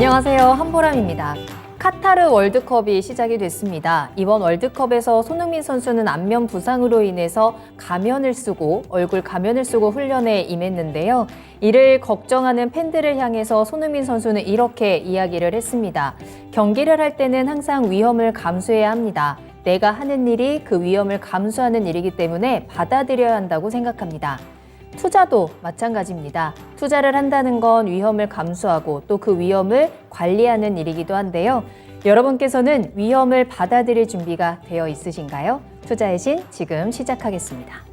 안녕하세요. 한보람입니다. 카타르 월드컵이 시작이 됐습니다. 이번 월드컵에서 손흥민 선수는 안면 부상으로 인해서 얼굴 가면을 쓰고 훈련에 임했는데요. 이를 걱정하는 팬들을 향해서 손흥민 선수는 이렇게 이야기를 했습니다. 경기를 할 때는 항상 위험을 감수해야 합니다. 내가 하는 일이 그 위험을 감수하는 일이기 때문에 받아들여야 한다고 생각합니다. 투자도 마찬가지입니다. 투자를 한다는 건 위험을 감수하고 또 그 위험을 관리하는 일이기도 한데요. 여러분께서는 위험을 받아들일 준비가 되어 있으신가요? 투자의 신 지금 시작하겠습니다.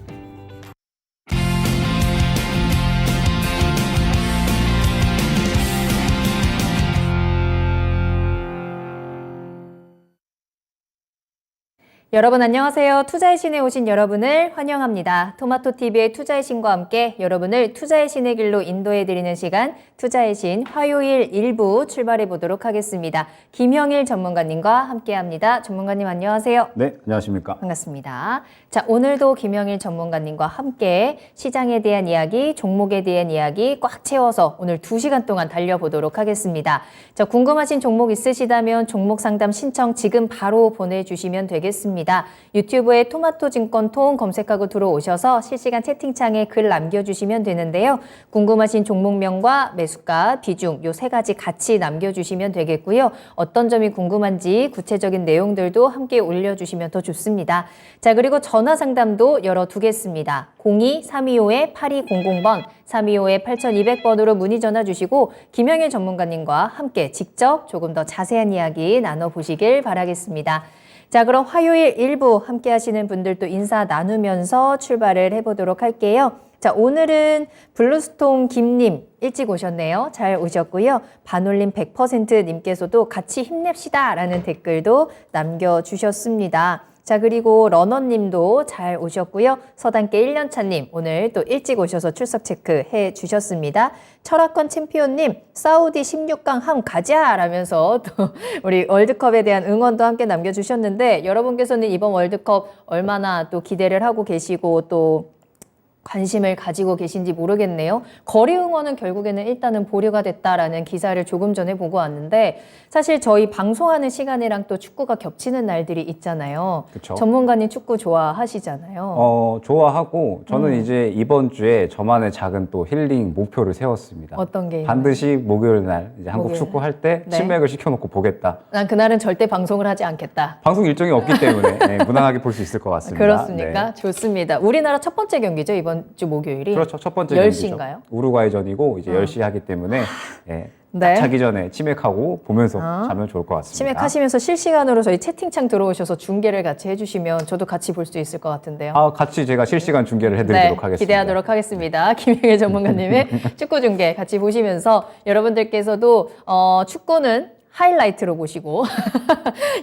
여러분 안녕하세요. 투자의 신에 오신 여러분을 환영합니다. 토마토TV의 투자의 신과 함께 여러분을 투자의 신의 길로 인도해드리는 시간 투자의 신 화요일 1부 출발해 보도록 하겠습니다. 김형일 전문가님과 함께합니다. 전문가님 안녕하세요. 네, 안녕하십니까. 반갑습니다. 자, 오늘도 김형일 전문가님과 함께 시장에 대한 이야기, 종목에 대한 이야기 꽉 채워서 오늘 2시간 동안 달려보도록 하겠습니다. 자, 궁금하신 종목 있으시다면 종목 상담 신청 지금 바로 보내주시면 되겠습니다. 유튜브에 토마토증권통 검색하고 들어오셔서 실시간 채팅창에 글 남겨주시면 되는데요. 궁금하신 종목명과 매수가, 비중 요 3가지 같이 남겨주시면 되겠고요. 어떤 점이 궁금한지 구체적인 내용들도 함께 올려주시면 더 좋습니다. 자, 그리고 전화 상담도 열어두겠습니다. 02-325-8200번, 325-8200번으로 문의 전화 주시고 김영일 전문가님과 함께 직접 조금 더 자세한 이야기 나눠보시길 바라겠습니다. 자, 그럼 화요일 1부 함께 하시는 분들도 인사 나누면서 출발을 해보도록 할게요. 자, 오늘은 블루스톤 김님 일찍 오셨네요. 잘 오셨고요. 반올림 100% 님께서도 같이 힘냅시다 라는 댓글도 남겨주셨습니다. 자, 그리고 러너님도 잘 오셨고요. 서단계 1년차님 오늘 또 일찍 오셔서 출석 체크해 주셨습니다. 철학권 챔피언님 사우디 16강 함 가자 라면서 또 우리 월드컵에 대한 응원도 함께 남겨주셨는데 여러분께서는 이번 월드컵 얼마나 또 기대를 하고 계시고 또 관심을 가지고 계신지 모르겠네요. 거리 응원은 결국에는 일단은 보류가 됐다라는 기사를 조금 전에 보고 왔는데 사실 저희 방송하는 시간이랑 또 축구가 겹치는 날들이 있잖아요. 그쵸. 전문가님 축구 좋아하시잖아요. 좋아하고 저는 이제 이번 주에 저만의 작은 또 힐링 목표를 세웠습니다. 어떤 게 있나요? 반드시 목요일 날 이제 한국 목요일 축구 할 때 네. 치맥을 시켜놓고 보겠다. 난 그날은 절대 방송을 하지 않겠다. 방송 일정이 없기 때문에 네, 무난하게 볼 수 있을 것 같습니다. 그렇습니까? 네. 좋습니다. 우리나라 첫 번째 경기죠, 이번 주 목요일이. 그렇죠. 첫 번째 10시인가요? 경기죠. 우루과이전이고 이제 10시 하기 때문에 네. 네. 자기 전에 치맥하고 보면서 자면 좋을 것 같습니다. 치맥하시면서 실시간으로 저희 채팅창 들어오셔서 중계를 같이 해주시면 저도 같이 볼 수 있을 것 같은데요. 같이 제가 실시간 중계를 해드리도록 하겠습니다. 기대하도록 하겠습니다. 김영일 전문가님의 축구 중계 같이 보시면서 여러분들께서도 축구는 하이라이트로 보시고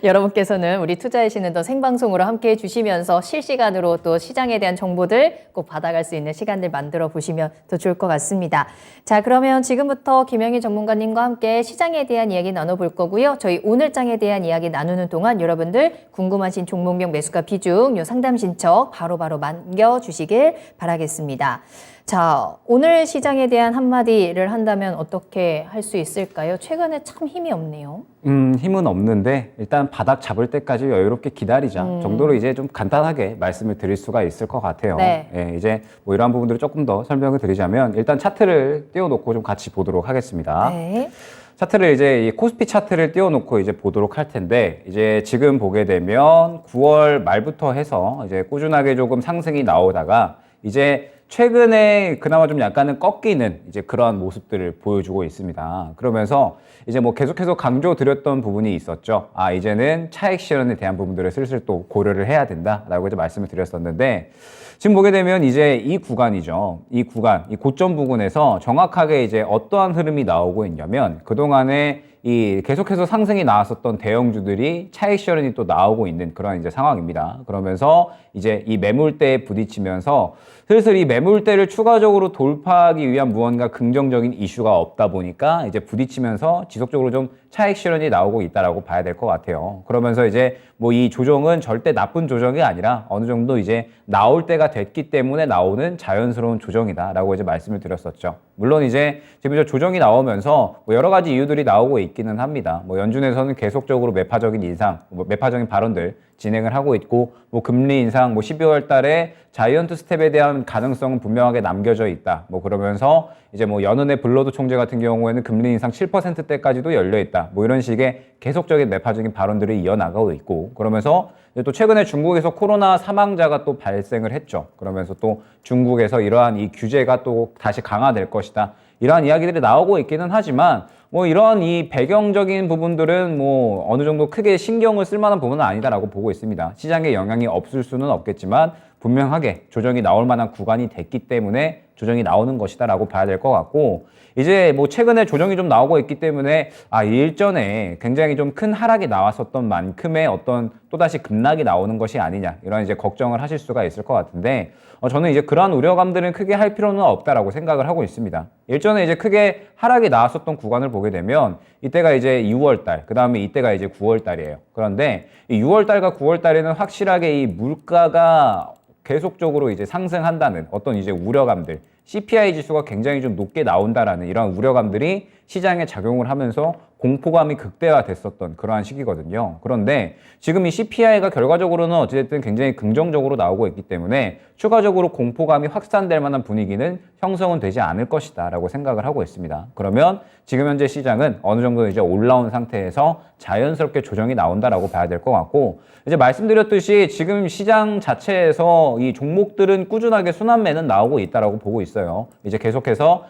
여러분께서는 우리 투자의 신은 더 생방송으로 함께 해주시면서 실시간으로 또 시장에 대한 정보들 꼭 받아갈 수 있는 시간들 만들어 보시면 더 좋을 것 같습니다. 자, 그러면 지금부터 김영희 전문가님과 함께 시장에 대한 이야기 나눠볼 거고요. 저희 오늘장에 대한 이야기 나누는 동안 여러분들 궁금하신 종목명 매수가 비중 요 상담 신청 바로바로 남겨주시길 바라겠습니다. 자, 오늘 시장에 대한 한마디를 한다면 어떻게 할 수 있을까요? 최근에 참 힘이 없네요. 힘은 없는데 일단 바닥 잡을 때까지 여유롭게 기다리자 정도로 이제 좀 간단하게 말씀을 드릴 수가 있을 것 같아요. 네. 예, 이제 뭐 이러한 부분들을 조금 더 설명을 드리자면 일단 차트를 띄워놓고 좀 같이 보도록 하겠습니다. 네. 차트를 이제 이 코스피 차트를 띄워놓고 이제 보도록 할 텐데 이제 지금 보게 되면 9월 말부터 해서 이제 꾸준하게 조금 상승이 나오다가 이제 최근에 그나마 좀 약간은 꺾이는 이제 그러한 모습들을 보여주고 있습니다. 그러면서 이제 뭐 계속해서 강조드렸던 부분이 있었죠. 이제는 차익 실현에 대한 부분들을 슬슬 또 고려를 해야 된다라고 이제 말씀을 드렸었는데 지금 보게 되면 이제 이 구간이죠. 이 구간, 이 고점 부근에서 정확하게 이제 어떠한 흐름이 나오고 있냐면 그동안에 이 계속해서 상승이 나왔었던 대형주들이 차익 실현이 또 나오고 있는 그런 이제 상황입니다. 그러면서 이제 이 매물대에 부딪히면서 슬슬 이 매물대를 추가적으로 돌파하기 위한 무언가 긍정적인 이슈가 없다 보니까 이제 부딪히면서 지속적으로 좀 차익 실현이 나오고 있다라고 봐야 될 것 같아요. 그러면서 이제 뭐 이 조정은 절대 나쁜 조정이 아니라 어느 정도 이제 나올 때가 됐기 때문에 나오는 자연스러운 조정이다라고 이제 말씀을 드렸었죠. 물론 이제 지금 저 조정이 나오면서 뭐 여러 가지 이유들이 나오고 있기는 합니다. 뭐 연준에서는 계속적으로 매파적인 인상, 뭐 매파적인 발언들 진행을 하고 있고, 뭐 금리 인상, 뭐 12월 달에 자이언트 스텝에 대한 가능성은 분명하게 남겨져 있다. 뭐 그러면서 이제 뭐 연은의 블러드 총재 같은 경우에는 금리 인상 7%대까지도 열려 있다. 뭐 이런 식의 계속적인 매파적인 발언들이 이어나가고 있고, 그러면서 또 최근에 중국에서 코로나 사망자가 또 발생을 했죠. 그러면서 또 중국에서 이러한 이 규제가 또 다시 강화될 것이다. 이러한 이야기들이 나오고 있기는 하지만 뭐 이런 이 배경적인 부분들은 뭐 어느 정도 크게 신경을 쓸 만한 부분은 아니다라고 보고 있습니다. 시장에 영향이 없을 수는 없겠지만 분명하게 조정이 나올 만한 구간이 됐기 때문에 조정이 나오는 것이다라고 봐야 될 것 같고, 이제 뭐 최근에 조정이 좀 나오고 있기 때문에 일전에 굉장히 좀 큰 하락이 나왔었던 만큼의 어떤 또다시 급락이 나오는 것이 아니냐, 이런 이제 걱정을 하실 수가 있을 것 같은데, 저는 이제 그러한 우려감들은 크게 할 필요는 없다라고 생각을 하고 있습니다. 일전에 이제 크게 하락이 나왔었던 구간을 보게 되면 이때가 이제 6월 달, 그 다음에 이때가 이제 9월 달이에요. 그런데 이 6월 달과 9월 달에는 확실하게 이 물가가 계속적으로 이제 상승한다는 어떤 이제 우려감들, CPI 지수가 굉장히 좀 높게 나온다라는 이런 우려감들이 시장에 작용을 하면서 공포감이 극대화됐었던 그러한 시기거든요. 그런데 지금 이 CPI가 결과적으로는 어찌됐든 굉장히 긍정적으로 나오고 있기 때문에 추가적으로 공포감이 확산될 만한 분위기는 형성은 되지 않을 것이다 라고 생각을 하고 있습니다. 그러면 지금 현재 시장은 어느 정도 이제 올라온 상태에서 자연스럽게 조정이 나온다라고 봐야 될 것 같고, 이제 말씀드렸듯이 지금 시장 자체에서 이 종목들은 꾸준하게 순환매는 나오고 있다라고 보고 있어요. 이제 계속해서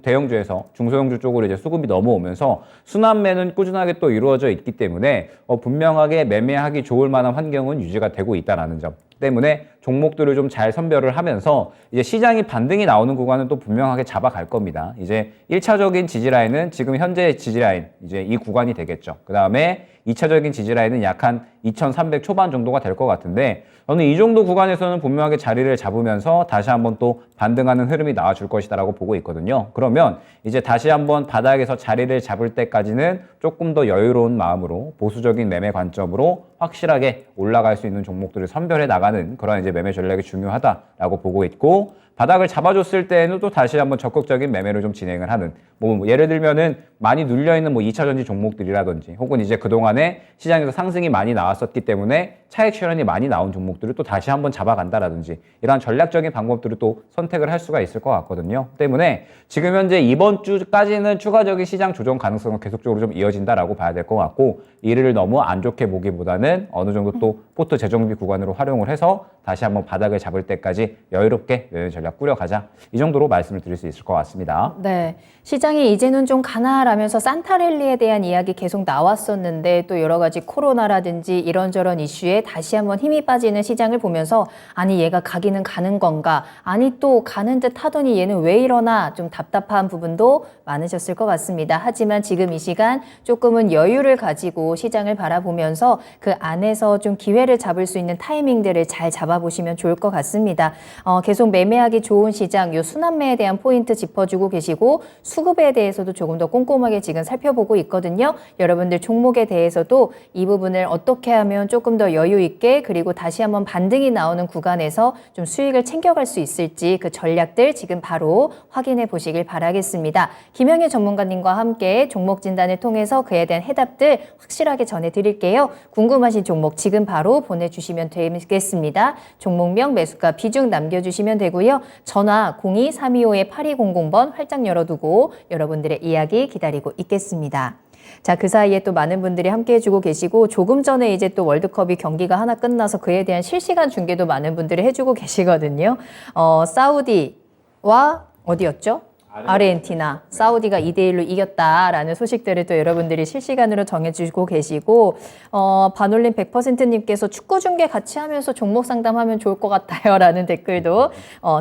대형주에서 중소형주 쪽으로 이제 수급이 넘어오면서 순환매는 꾸준하게 또 이루어져 있기 때문에 분명하게 매매하기 좋을 만한 환경은 유지가 되고 있다는 점 때문에 종목들을 좀 잘 선별을 하면서 이제 시장이 반등이 나오는 구간은 또 분명하게 잡아갈 겁니다. 이제 1차적인 지지라인은 지금 현재 지지라인, 이제 이 구간이 되겠죠. 그 다음에 2차적인 지지라인은 약 한 2300 초반 정도가 될 것 같은데, 저는 이 정도 구간에서는 분명하게 자리를 잡으면서 다시 한번 또 반등하는 흐름이 나와줄 것이다라고 보고 있거든요. 그러면 이제 다시 한번 바닥에서 자리를 잡을 때까지는 조금 더 여유로운 마음으로 보수적인 매매 관점으로 확실하게 올라갈 수 있는 종목들을 선별해 나가는 그런 이제 매매 전략이 중요하다라고 보고 있고, 바닥을 잡아줬을 때는 또 다시 한번 적극적인 매매를 좀 진행을 하는, 뭐 예를 들면은 많이 눌려있는 뭐 2차 전지 종목들이라든지 혹은 이제 그동안에 시장에서 상승이 많이 나왔었기 때문에 차익 실현이 많이 나온 종목들을 또 다시 한번 잡아간다라든지 이러한 전략적인 방법들을 또 선택을 할 수가 있을 것 같거든요. 때문에 지금 현재 이번 주까지는 추가적인 시장 조정 가능성은 계속적으로 좀 이어진다라고 봐야 될 것 같고, 이를 너무 안 좋게 보기보다는 어느 정도 또 포트 재정비 구간으로 활용을 해서 다시 한번 바닥을 잡을 때까지 여유롭게 매매 전략 꾸려가자, 이 정도로 말씀을 드릴 수 있을 것 같습니다. 네, 시장이 이제는 좀 가난하라면서 산타랠리에 대한 이야기 계속 나왔었는데, 또 여러 가지 코로나라든지 이런저런 이슈에 다시 한번 힘이 빠지는 시장을 보면서 아니 얘가 가기는 가는 건가, 아니 또 가는 듯 하더니 얘는 왜 이러나 좀 답답한 부분도 많으셨을 것 같습니다. 하지만 지금 이 시간 조금은 여유를 가지고 시장을 바라보면서 그 안에서 좀 기회를 잡을 수 있는 타이밍들을 잘 잡아보시면 좋을 것 같습니다. 계속 매매하기 좋은 시장, 요 순환매에 대한 포인트 짚어주고 계시고, 수급에 대해서도 조금 더 꼼꼼하게 지금 살펴보고 있거든요. 여러분들 종목에 대해서도 이 부분을 어떻게 하면 조금 더 여유 있게, 그리고 다시 한번 반등이 나오는 구간에서 좀 수익을 챙겨갈 수 있을지 그 전략들 지금 바로 확인해 보시길 바라겠습니다. 김영애 전문가님과 함께 종목 진단을 통해서 그에 대한 해답들 확실하게 전해드릴게요. 궁금하신 종목 지금 바로 보내주시면 되겠습니다. 종목명, 매수가, 비중 남겨주시면 되고요. 전화 02-325-8200번 활짝 열어두고 여러분들의 이야기 기다리고 있겠습니다. 자, 그 사이에 또 많은 분들이 함께 해주고 계시고, 조금 전에 이제 또 월드컵이 경기가 하나 끝나서 그에 대한 실시간 중계도 많은 분들이 해주고 계시거든요. 사우디와 어디였죠? 아르헨티나, 사우디가 2대1로 이겼다라는 소식들을 또 여러분들이 실시간으로 정해주고 계시고, 반올림 100%님께서 축구 중계 같이 하면서 종목 상담하면 좋을 것 같아요 라는 댓글도,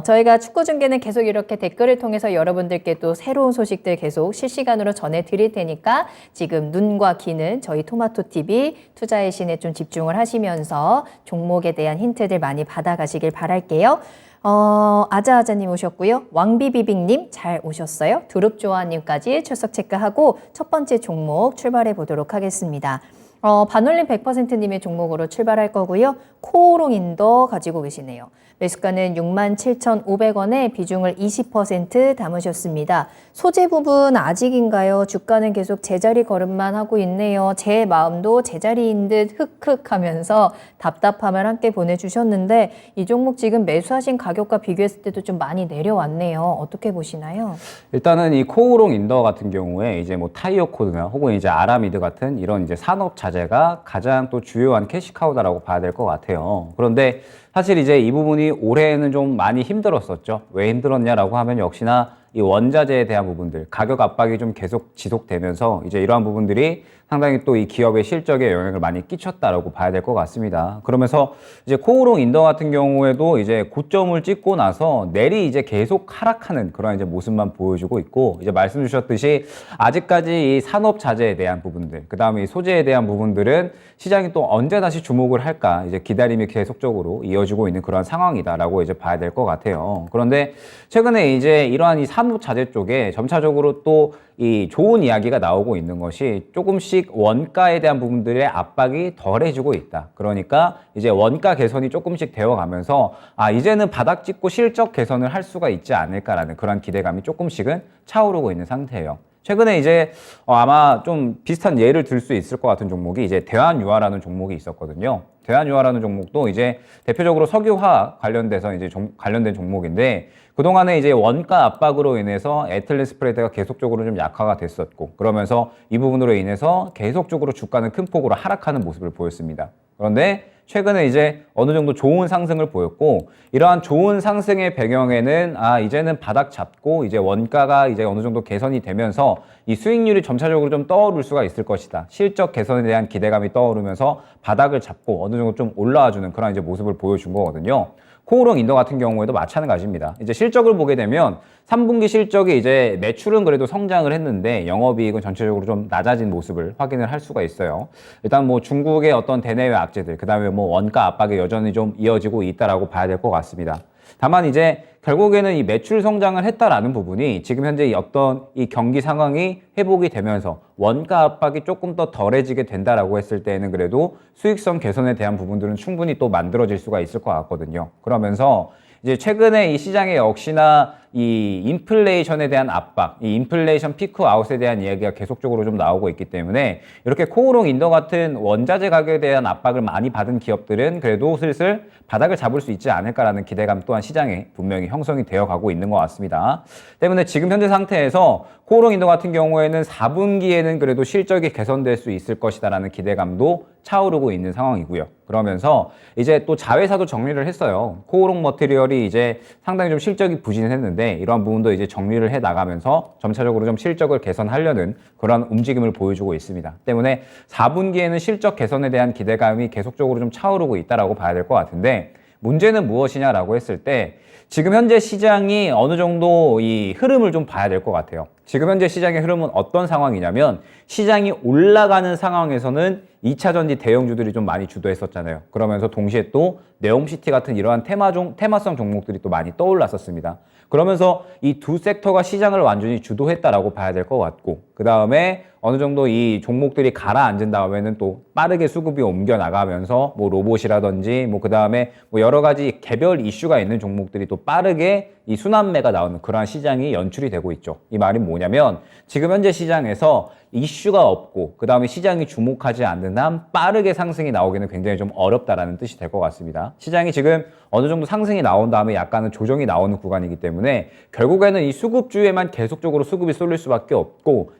저희가 축구 중계는 계속 이렇게 댓글을 통해서 여러분들께 또 새로운 소식들 계속 실시간으로 전해드릴 테니까 지금 눈과 귀는 저희 토마토TV 투자의 신에 좀 집중을 하시면서 종목에 대한 힌트들 많이 받아가시길 바랄게요. 아자아자님 오셨고요. 왕비비빅님 잘 오셨어요. 두릅조아님까지 출석 체크하고 첫 번째 종목 출발해 보도록 하겠습니다. 반올림 100%님의 종목으로 출발할 거고요. 코오롱 인더 가지고 계시네요. 매수가는 67,500원에 비중을 20% 담으셨습니다. 소재 부분 아직인가요? 주가는 계속 제자리 걸음만 하고 있네요. 제 마음도 제자리인 듯 흑흑 하면서 답답함을 함께 보내주셨는데 이 종목 지금 매수하신 가격과 비교했을 때도 좀 많이 내려왔네요. 어떻게 보시나요? 일단은 이 코오롱 인더 같은 경우에 이제 뭐 타이어 코드나 혹은 이제 아라미드 같은 이런 이제 산업 자재가 가장 또 주요한 캐시카우다라고 봐야 될 것 같아요. 그런데 사실 이제 이 부분이 올해는 좀 많이 힘들었었죠. 왜 힘들었냐라고 하면 역시나 이 원자재에 대한 부분들, 가격 압박이 좀 계속 지속되면서 이제 이러한 부분들이 상당히 또 이 기업의 실적에 영향을 많이 끼쳤다라고 봐야 될 것 같습니다. 그러면서 이제 코오롱 인더 같은 경우에도 이제 고점을 찍고 나서 내리 이제 계속 하락하는 그런 이제 모습만 보여주고 있고, 이제 말씀 주셨듯이 아직까지 이 산업 자재에 대한 부분들, 그 다음에 이 소재에 대한 부분들은 시장이 또 언제 다시 주목을 할까 이제 기다림이 계속적으로 이어지고 있는 그런 상황이다라고 이제 봐야 될 것 같아요. 그런데 최근에 이제 이러한 이 산업 자재 쪽에 점차적으로 또 이 좋은 이야기가 나오고 있는 것이 조금씩 원가에 대한 부분들의 압박이 덜해지고 있다. 그러니까 이제 원가 개선이 조금씩 되어가면서 이제는 바닥 찍고 실적 개선을 할 수가 있지 않을까라는 그런 기대감이 조금씩은 차오르고 있는 상태예요. 최근에 이제 아마 좀 비슷한 예를 들 수 있을 것 같은 종목이 이제 대한유화라는 종목이 있었거든요. 대한유화라는 종목도 이제 대표적으로 석유화학 관련돼서 이제 관련된 종목인데, 그동안에 이제 원가 압박으로 인해서 에틸렌 스프레드가 계속적으로 좀 약화가 됐었고, 그러면서 이 부분으로 인해서 계속적으로 주가는 큰 폭으로 하락하는 모습을 보였습니다. 그런데 최근에 이제 어느 정도 좋은 상승을 보였고, 이러한 좋은 상승의 배경에는 이제는 바닥 잡고 이제 원가가 이제 어느 정도 개선이 되면서 이 수익률이 점차적으로 좀 떠오를 수가 있을 것이다. 실적 개선에 대한 기대감이 떠오르면서 바닥을 잡고 어느 정도 좀 올라와주는 그런 이제 모습을 보여준 거거든요. 코오롱 인더 같은 경우에도 마찬가지입니다. 이제 실적을 보게 되면 3분기 실적이 이제 매출은 그래도 성장을 했는데 영업이익은 전체적으로 좀 낮아진 모습을 확인을 할 수가 있어요. 일단 뭐 중국의 어떤 대내외 악재들, 그 다음에 뭐 원가 압박이 여전히 좀 이어지고 있다라고 봐야 될 것 같습니다. 다만 이제 결국에는 이 매출 성장을 했다라는 부분이 지금 현재 어떤 이 경기 상황이 회복이 되면서 원가 압박이 조금 더 덜해지게 된다라고 했을 때에는 그래도 수익성 개선에 대한 부분들은 충분히 또 만들어질 수가 있을 것 같거든요. 그러면서 이제 최근에 이 시장에 역시나 이 인플레이션에 대한 압박, 이 인플레이션 피크 아웃에 대한 이야기가 계속적으로 좀 나오고 있기 때문에 이렇게 코오롱 인더 같은 원자재 가격에 대한 압박을 많이 받은 기업들은 그래도 슬슬 바닥을 잡을 수 있지 않을까라는 기대감 또한 시장에 분명히 형성이 되어 가고 있는 것 같습니다. 때문에 지금 현재 상태에서 코오롱 인더 같은 경우에는 4분기에는 그래도 실적이 개선될 수 있을 것이다라는 기대감도 차오르고 있는 상황이고요. 그러면서 이제 또 자회사도 정리를 했어요. 코오롱 머티리얼이 이제 상당히 좀 실적이 부진했는데 이러한 부분도 이제 정리를 해 나가면서 점차적으로 좀 실적을 개선하려는 그런 움직임을 보여주고 있습니다. 때문에 4분기에는 실적 개선에 대한 기대감이 계속적으로 좀 차오르고 있다라고 봐야 될 것 같은데, 문제는 무엇이냐라고 했을 때 지금 현재 시장이 어느 정도 이 흐름을 좀 봐야 될 것 같아요. 지금 현재 시장의 흐름은 어떤 상황이냐면, 시장이 올라가는 상황에서는 2차 전지 대형주들이 좀 많이 주도했었잖아요. 그러면서 동시에 또 네옴시티 같은 이러한 테마성 종목들이 또 많이 떠올랐었습니다. 그러면서 이 두 섹터가 시장을 완전히 주도했다라고 봐야 될 것 같고, 그 다음에 어느 정도 이 종목들이 가라앉은 다음에는 또 빠르게 수급이 옮겨 나가면서 뭐 로봇이라든지 뭐 그 다음에 뭐 여러 가지 개별 이슈가 있는 종목들이 또 빠르게 이 순환매가 나오는 그러한 시장이 연출이 되고 있죠. 이 말이 뭐냐면, 지금 현재 시장에서 이슈가 없고 그 다음에 시장이 주목하지 않는 한 빠르게 상승이 나오기는 굉장히 좀 어렵다라는 뜻이 될 것 같습니다. 시장이 지금 어느 정도 상승이 나온 다음에 약간은 조정이 나오는 구간이기 때문에 결국에는 이 수급주에만 계속적으로 수급이 쏠릴 수밖에 없고,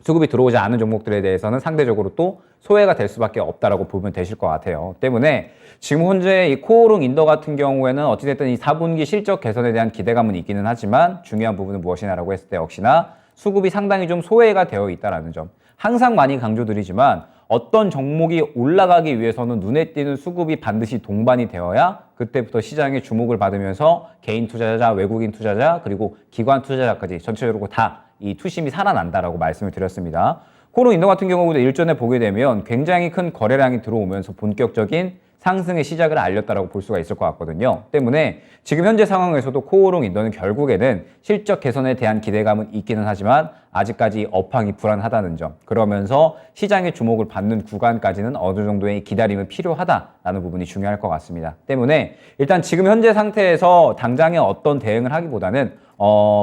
수급이 들어오지 않은 종목들에 대해서는 상대적으로 또 소외가 될 수밖에 없다라고 보면 되실 것 같아요. 때문에 지금 현재 이 코오롱 인더 같은 경우에는 어찌됐든 이 4분기 실적 개선에 대한 기대감은 있기는 하지만, 중요한 부분은 무엇이냐라고 했을 때 역시나 수급이 상당히 좀 소외가 되어 있다는 점, 항상 많이 강조드리지만 어떤 종목이 올라가기 위해서는 눈에 띄는 수급이 반드시 동반이 되어야 그때부터 시장의 주목을 받으면서 개인 투자자, 외국인 투자자, 그리고 기관 투자자까지 전체적으로 다 이 투심이 살아난다라고 말씀을 드렸습니다. 코오롱 인더 같은 경우도 일전에 보게 되면 굉장히 큰 거래량이 들어오면서 본격적인 상승의 시작을 알렸다라고 볼 수가 있을 것 같거든요. 때문에 지금 현재 상황에서도 코오롱 인더는 결국에는 실적 개선에 대한 기대감은 있기는 하지만 아직까지 업황이 불안하다는 점, 그러면서 시장의 주목을 받는 구간까지는 어느 정도의 기다림이 필요하다라는 부분이 중요할 것 같습니다. 때문에 일단 지금 현재 상태에서 당장에 어떤 대응을 하기보다는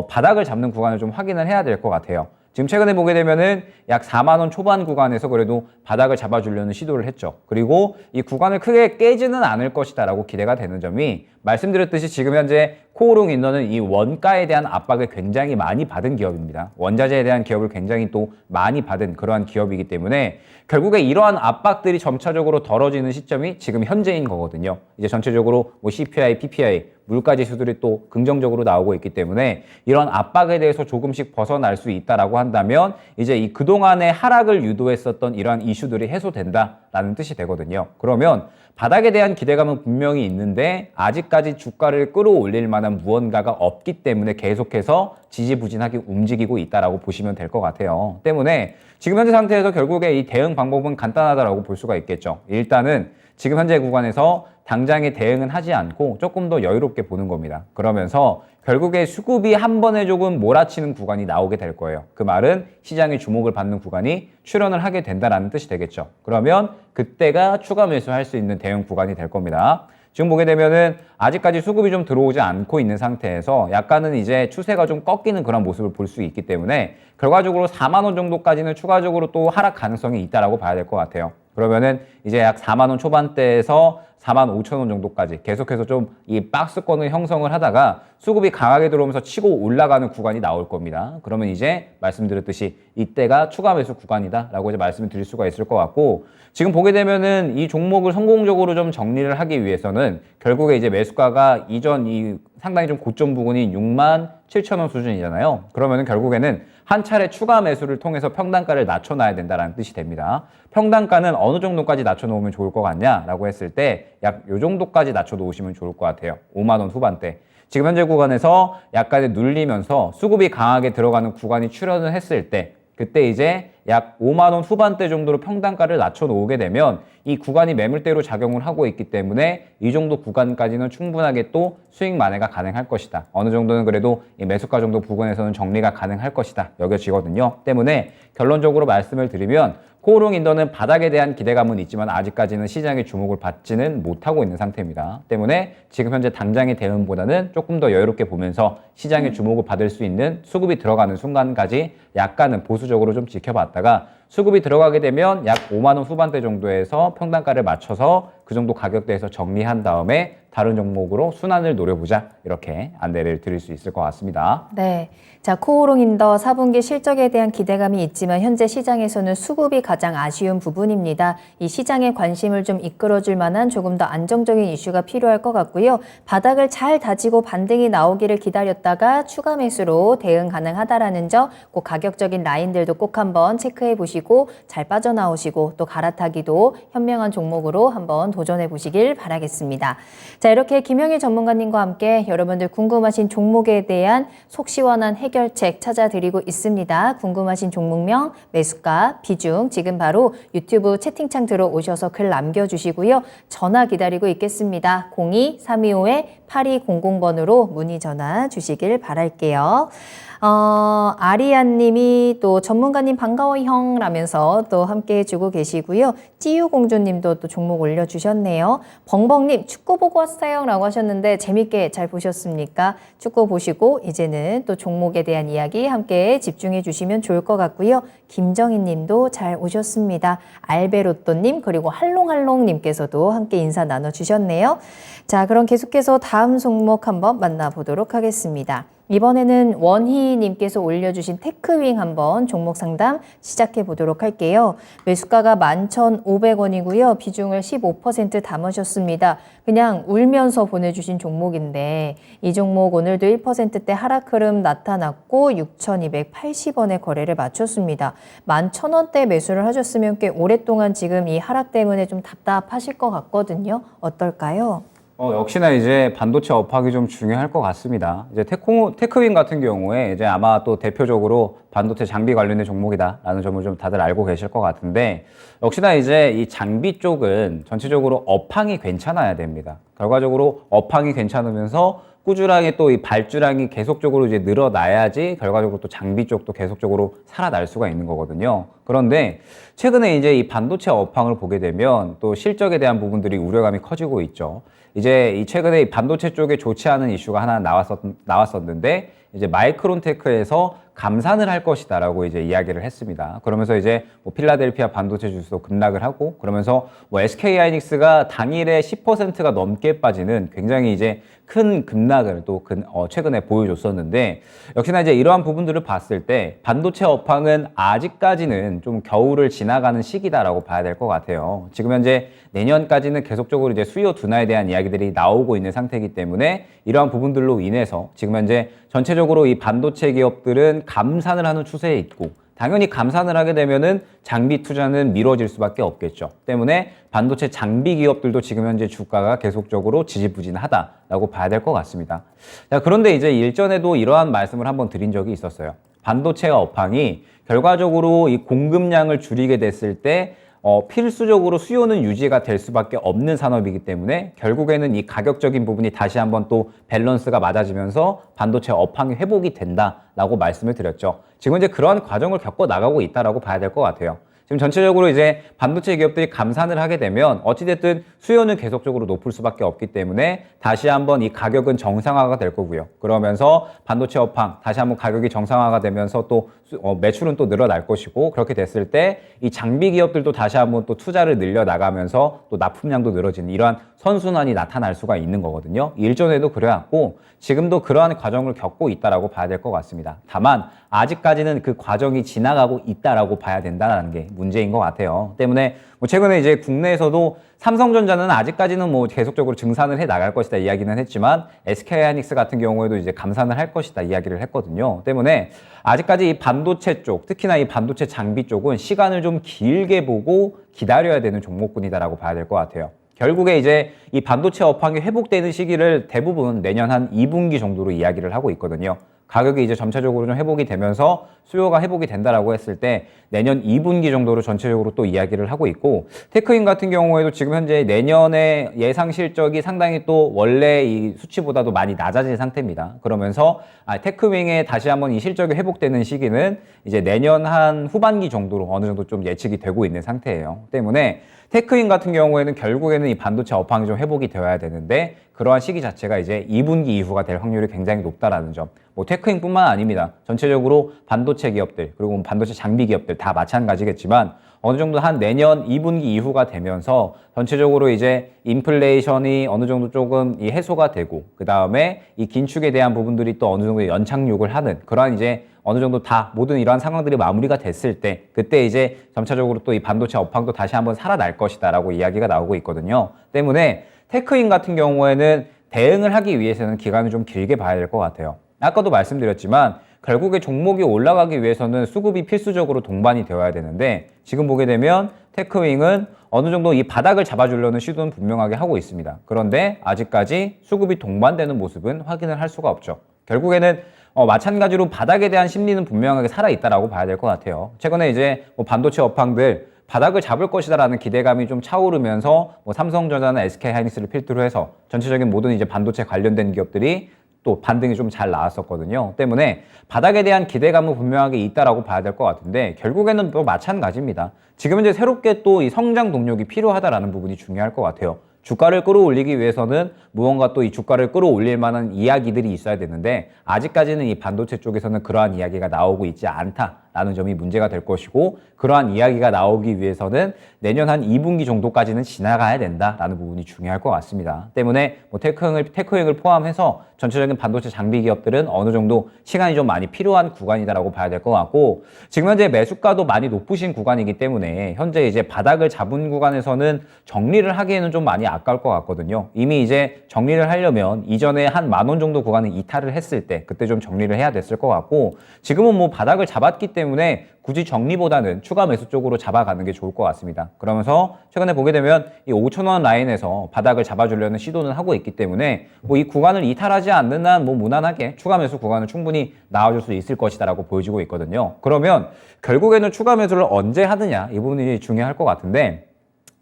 바닥을 잡는 구간을 좀 확인을 해야 될 것 같아요. 지금 최근에 보게 되면은 약 4만 원 초반 구간에서 그래도 바닥을 잡아주려는 시도를 했죠. 그리고 이 구간을 크게 깨지는 않을 것이다라고 기대가 되는 점이, 말씀드렸듯이 지금 현재 코오롱 인더는 이 원가에 대한 압박을 굉장히 많이 받은 기업입니다. 원자재에 대한 기업을 굉장히 또 많이 받은 그러한 기업이기 때문에 결국에 이러한 압박들이 점차적으로 덜어지는 시점이 지금 현재인 거거든요. 이제 전체적으로 뭐 CPI, PPI, 물가 지수들이 또 긍정적으로 나오고 있기 때문에 이런 압박에 대해서 조금씩 벗어날 수 있다라고 한다면 이제 이 그동안의 하락을 유도했었던 이러한 이슈들이 해소된다라는 뜻이 되거든요. 그러면 바닥에 대한 기대감은 분명히 있는데 아직까지 주가를 끌어올릴 만한 무언가가 없기 때문에 계속해서 지지부진하게 움직이고 있다라고 보시면 될 것 같아요. 때문에 지금 현재 상태에서 결국에 이 대응 방법은 간단하다라고 볼 수가 있겠죠. 일단은 지금 현재 구간에서 당장에 대응은 하지 않고 조금 더 여유롭게 보는 겁니다. 그러면서 결국에 수급이 한 번에 조금 몰아치는 구간이 나오게 될 거예요. 그 말은 시장의 주목을 받는 구간이 출현을 하게 된다라는 뜻이 되겠죠. 그러면 그때가 추가 매수할 수 있는 대응 구간이 될 겁니다. 지금 보게 되면은 아직까지 수급이 좀 들어오지 않고 있는 상태에서 약간은 이제 추세가 좀 꺾이는 그런 모습을 볼 수 있기 때문에 결과적으로 4만 원 정도까지는 추가적으로 또 하락 가능성이 있다라고 봐야 될 것 같아요. 그러면은 이제 약 4만 원 초반대에서 4만 5천 원 정도까지 계속해서 좀 이 박스권을 형성을 하다가 수급이 강하게 들어오면서 치고 올라가는 구간이 나올 겁니다. 그러면 이제 말씀드렸듯이 이때가 추가 매수 구간이다라고 이제 말씀을 드릴 수가 있을 것 같고, 지금 보게 되면은 이 종목을 성공적으로 좀 정리를 하기 위해서는 결국에 이제 매수가가 이전 이 상당히 좀 고점 부근인 6만 7천 원 수준이잖아요. 그러면은 결국에는 한 차례 추가 매수를 통해서 평단가를 낮춰놔야 된다는 뜻이 됩니다. 평단가는 어느 정도까지 낮춰놓으면 좋을 것 같냐라고 했을 때 약 요 정도까지 낮춰놓으시면 좋을 것 같아요. 5만 원 후반대. 지금 현재 구간에서 약간의 눌리면서 수급이 강하게 들어가는 구간이 출현을 했을 때 그때 이제 약 5만 원 후반대 정도로 평단가를 낮춰놓게 되면 이 구간이 매물대로 작용을 하고 있기 때문에 이 정도 구간까지는 충분하게 또 수익 만회가 가능할 것이다. 어느 정도는 그래도 이 매수가 정도 부근에서는 정리가 가능할 것이다 여겨지거든요. 때문에 결론적으로 말씀을 드리면 코오롱 인더는 바닥에 대한 기대감은 있지만 아직까지는 시장의 주목을 받지는 못하고 있는 상태입니다. 때문에 지금 현재 당장의 대응보다는 조금 더 여유롭게 보면서 시장의 주목을 받을 수 있는 수급이 들어가는 순간까지 약간은 보수적으로 좀 지켜봤다가 수급이 들어가게 되면 약 5만 원 후반대 정도에서 평단가를 맞춰서 그 정도 가격대에서 정리한 다음에 다른 종목으로 순환을 노려보자, 이렇게 안내를 드릴 수 있을 것 같습니다. 네. 자, 코오롱 인더 4분기 실적에 대한 기대감이 있지만 현재 시장에서는 수급이 가장 아쉬운 부분입니다. 이 시장의 관심을 좀 이끌어줄 만한 조금 더 안정적인 이슈가 필요할 것 같고요. 바닥을 잘 다지고 반등이 나오기를 기다렸다가 추가 매수로 대응 가능하다라는 점, 꼭 가격적인 라인들도 꼭 한번 체크해 보시고 잘 빠져나오시고 또 갈아타기도 현명한 종목으로 한번 도전해 보시길 바라겠습니다. 자, 이렇게 김영일 전문가님과 함께 여러분들 궁금하신 종목에 대한 속 시원한 해결책 찾아드리고 있습니다. 궁금하신 종목명, 매수가, 비중 지금 바로 유튜브 채팅창 들어오셔서 글 남겨주시고요. 전화 기다리고 있겠습니다. 02-325-8200번으로 문의 전화 주시길 바랄게요. 아리안 님이 또 전문가님 반가워 형 라면서 또 함께 해주고 계시고요. 찌유공주 님도 또 종목 올려주셨네요. 벙벙님 축구 보고 왔어요 라고 하셨는데 재밌게 잘 보셨습니까? 축구 보시고 이제는 또 종목에 대한 이야기 함께 집중해 주시면 좋을 것 같고요. 김정희 님도 잘 오셨습니다. 알베로또 님 그리고 할롱할롱 님께서도 함께 인사 나눠주셨네요. 자, 그럼 계속해서 다음 종목 한번 만나보도록 하겠습니다. 이번에는 원희님께서 올려주신 테크윙 한번 종목 상담 시작해 보도록 할게요. 매수가가 11,500원이고요. 비중을 15% 담으셨습니다. 그냥 울면서 보내주신 종목인데 이 종목 오늘도 1%대 하락 흐름 나타났고 6,280원에 거래를 마쳤습니다. 11,000원대 매수를 하셨으면 꽤 오랫동안 지금 이 하락 때문에 좀 답답하실 것 같거든요. 어떨까요? 역시나 이제 반도체 업황이 좀 중요할 것 같습니다. 이제 테크윈 같은 경우에 이제 아마 또 대표적으로 반도체 장비 관련된 종목이다라는 점을 좀 다들 알고 계실 것 같은데, 역시나 이제 이 장비 쪽은 전체적으로 업황이 괜찮아야 됩니다. 결과적으로 업황이 괜찮으면서 꾸준하게 또 이 발주량이 계속적으로 이제 늘어나야지 결과적으로 또 장비 쪽도 계속적으로 살아날 수가 있는 거거든요. 그런데 최근에 이제 이 반도체 업황을 보게 되면 또 실적에 대한 부분들이 우려감이 커지고 있죠. 이제 이 최근에 이 반도체 쪽에 좋지 않은 이슈가 하나 나왔었는데, 이제 마이크론테크에서 감산을 할 것이다라고 이제 이야기를 했습니다. 그러면서 이제 뭐 필라델피아 반도체 지수도 급락을 하고, 그러면서 뭐 SK 하이닉스가 당일에 10%가 넘게 빠지는 굉장히 이제 큰 급락을 또 최근에 보여줬었는데, 역시나 이제 이러한 부분들을 봤을 때 반도체 업황은 아직까지는 좀 겨울을 지나가는 시기다라고 봐야 될 것 같아요. 지금 현재 내년까지는 계속적으로 이제 수요 둔화에 대한 이야기들이 나오고 있는 상태이기 때문에 이러한 부분들로 인해서 지금 현재 전체적으로 이 반도체 기업들은 감산을 하는 추세에 있고, 당연히 감산을 하게 되면은 장비 투자는 미뤄질 수밖에 없겠죠. 때문에 반도체 장비 기업들도 지금 현재 주가가 계속적으로 지지부진하다라고 봐야 될 것 같습니다. 자, 그런데 이제 일전에도 이러한 말씀을 한번 드린 적이 있었어요. 반도체 업황이 결과적으로 이 공급량을 줄이게 됐을 때 필수적으로 수요는 유지가 될 수밖에 없는 산업이기 때문에 결국에는 이 가격적인 부분이 다시 한번 또 밸런스가 맞아지면서 반도체 업황이 회복이 된다라고 말씀을 드렸죠. 지금 이제 그러한 과정을 겪어 나가고 있다라고 봐야 될 것 같아요. 지금 전체적으로 이제 반도체 기업들이 감산을 하게 되면 어찌됐든 수요는 계속적으로 높을 수밖에 없기 때문에 다시 한번 이 가격은 정상화가 될 거고요. 그러면서 반도체 업황 다시 한번 가격이 정상화가 되면서 또 매출은 또 늘어날 것이고, 그렇게 됐을 때 이 장비 기업들도 다시 한번 또 투자를 늘려 나가면서 또 납품량도 늘어지는 이러한 선순환이 나타날 수가 있는 거거든요. 일전에도 그래왔고 지금도 그러한 과정을 겪고 있다라고 봐야 될 것 같습니다. 다만 아직까지는 그 과정이 지나가고 있다라고 봐야 된다는 게 문제인 것 같아요. 때문에 뭐 최근에 이제 국내에서도 삼성전자는 아직까지는 뭐 계속적으로 증산을 해 나갈 것이다 이야기는 했지만, SK 하이닉스 같은 경우에도 이제 감산을 할 것이다 이야기를 했거든요. 때문에 아직까지 이 반도체 쪽, 특히나 이 반도체 장비 쪽은 시간을 좀 길게 보고 기다려야 되는 종목군이다라고 봐야 될 것 같아요. 결국에 이제 이 반도체 업황이 회복되는 시기를 대부분 내년 한 2분기 정도로 이야기를 하고 있거든요. 가격이 이제 점차적으로 좀 회복이 되면서 수요가 회복이 된다라고 했을 때 내년 2분기 정도로 전체적으로 또 이야기를 하고 있고, 테크윈 같은 경우에도 지금 현재 내년에 예상 실적이 상당히 또 원래 이 수치보다도 많이 낮아진 상태입니다. 그러면서 테크윈에 다시 한번 이 실적이 회복되는 시기는 이제 내년 한 후반기 정도로 어느 정도 좀 예측이 되고 있는 상태예요. 때문에 테크윈 같은 경우에는 결국에는 이 반도체 업황이 좀 회복이 되어야 되는데, 그러한 시기 자체가 이제 2분기 이후가 될 확률이 굉장히 높다라는 점. 뭐 테크윈뿐만 아닙니다. 전체적으로 반도체 기업들 그리고 반도체 장비 기업들 다 마찬가지겠지만 어느 정도 한 내년 2분기 이후가 되면서 전체적으로 이제 인플레이션이 어느 정도 조금 이 해소가 되고, 그 다음에 이 긴축에 대한 부분들이 또 어느 정도 연착륙을 하는 그러한 이제 어느 정도 다 모든 이러한 상황들이 마무리가 됐을 때, 그때 이제 점차적으로 또 이 반도체 업황도 다시 한번 살아날 것이다라고 이야기가 나오고 있거든요. 때문에 테크윈 같은 경우에는 대응을 하기 위해서는 기간을 좀 길게 봐야 될 것 같아요. 아까도 말씀드렸지만 결국에 종목이 올라가기 위해서는 수급이 필수적으로 동반이 되어야 되는데, 지금 보게 되면 테크윈은 어느 정도 이 바닥을 잡아주려는 시도는 분명하게 하고 있습니다. 그런데 아직까지 수급이 동반되는 모습은 확인을 할 수가 없죠. 결국에는 마찬가지로 바닥에 대한 심리는 분명하게 살아있다라고 봐야 될 것 같아요. 최근에 이제 뭐 반도체 업황들 바닥을 잡을 것이다라는 기대감이 좀 차오르면서 뭐 삼성전자나 SK 하이닉스를 필두로 해서 전체적인 모든 이제 반도체 관련된 기업들이 또 반등이 좀 잘 나왔었거든요. 때문에 바닥에 대한 기대감은 분명하게 있다라고 봐야 될 것 같은데, 결국에는 또 마찬가지입니다. 지금 이제 새롭게 또 이 성장 동력이 필요하다라는 부분이 중요할 것 같아요. 주가를 끌어올리기 위해서는 무언가 또 이 주가를 끌어올릴 만한 이야기들이 있어야 되는데, 아직까지는 이 반도체 쪽에서는 그러한 이야기가 나오고 있지 않다라는 점이 문제가 될 것이고, 그러한 이야기가 나오기 위해서는 내년 한 2분기 정도까지는 지나가야 된다라는 부분이 중요할 것 같습니다. 때문에 뭐 테크윈을 포함해서 전체적인 반도체 장비 기업들은 어느 정도 시간이 좀 많이 필요한 구간이다라고 봐야 될 것 같고, 지금 현재 매수가도 많이 높으신 구간이기 때문에 현재 이제 바닥을 잡은 구간에서는 정리를 하기에는 좀 많이 아까울 것 같거든요. 이미 이제 정리를 하려면 이전에 한 10,000원 정도 구간을 이탈을 했을 때 그때 좀 정리를 해야 됐을 것 같고, 지금은 뭐 바닥을 잡았기 때문에 때문에 굳이 정리보다는 추가 매수 쪽으로 잡아가는 게 좋을 것 같습니다. 그러면서 최근에 보게 되면 이 5,000원 라인에서 바닥을 잡아주려는 시도는 하고 있기 때문에 뭐 이 구간을 이탈하지 않는 한 뭐 무난하게 추가 매수 구간은 충분히 나와줄 수 있을 것이다라고 보여지고 있거든요. 그러면 결국에는 추가 매수를 언제 하느냐 이 부분이 중요할 것 같은데,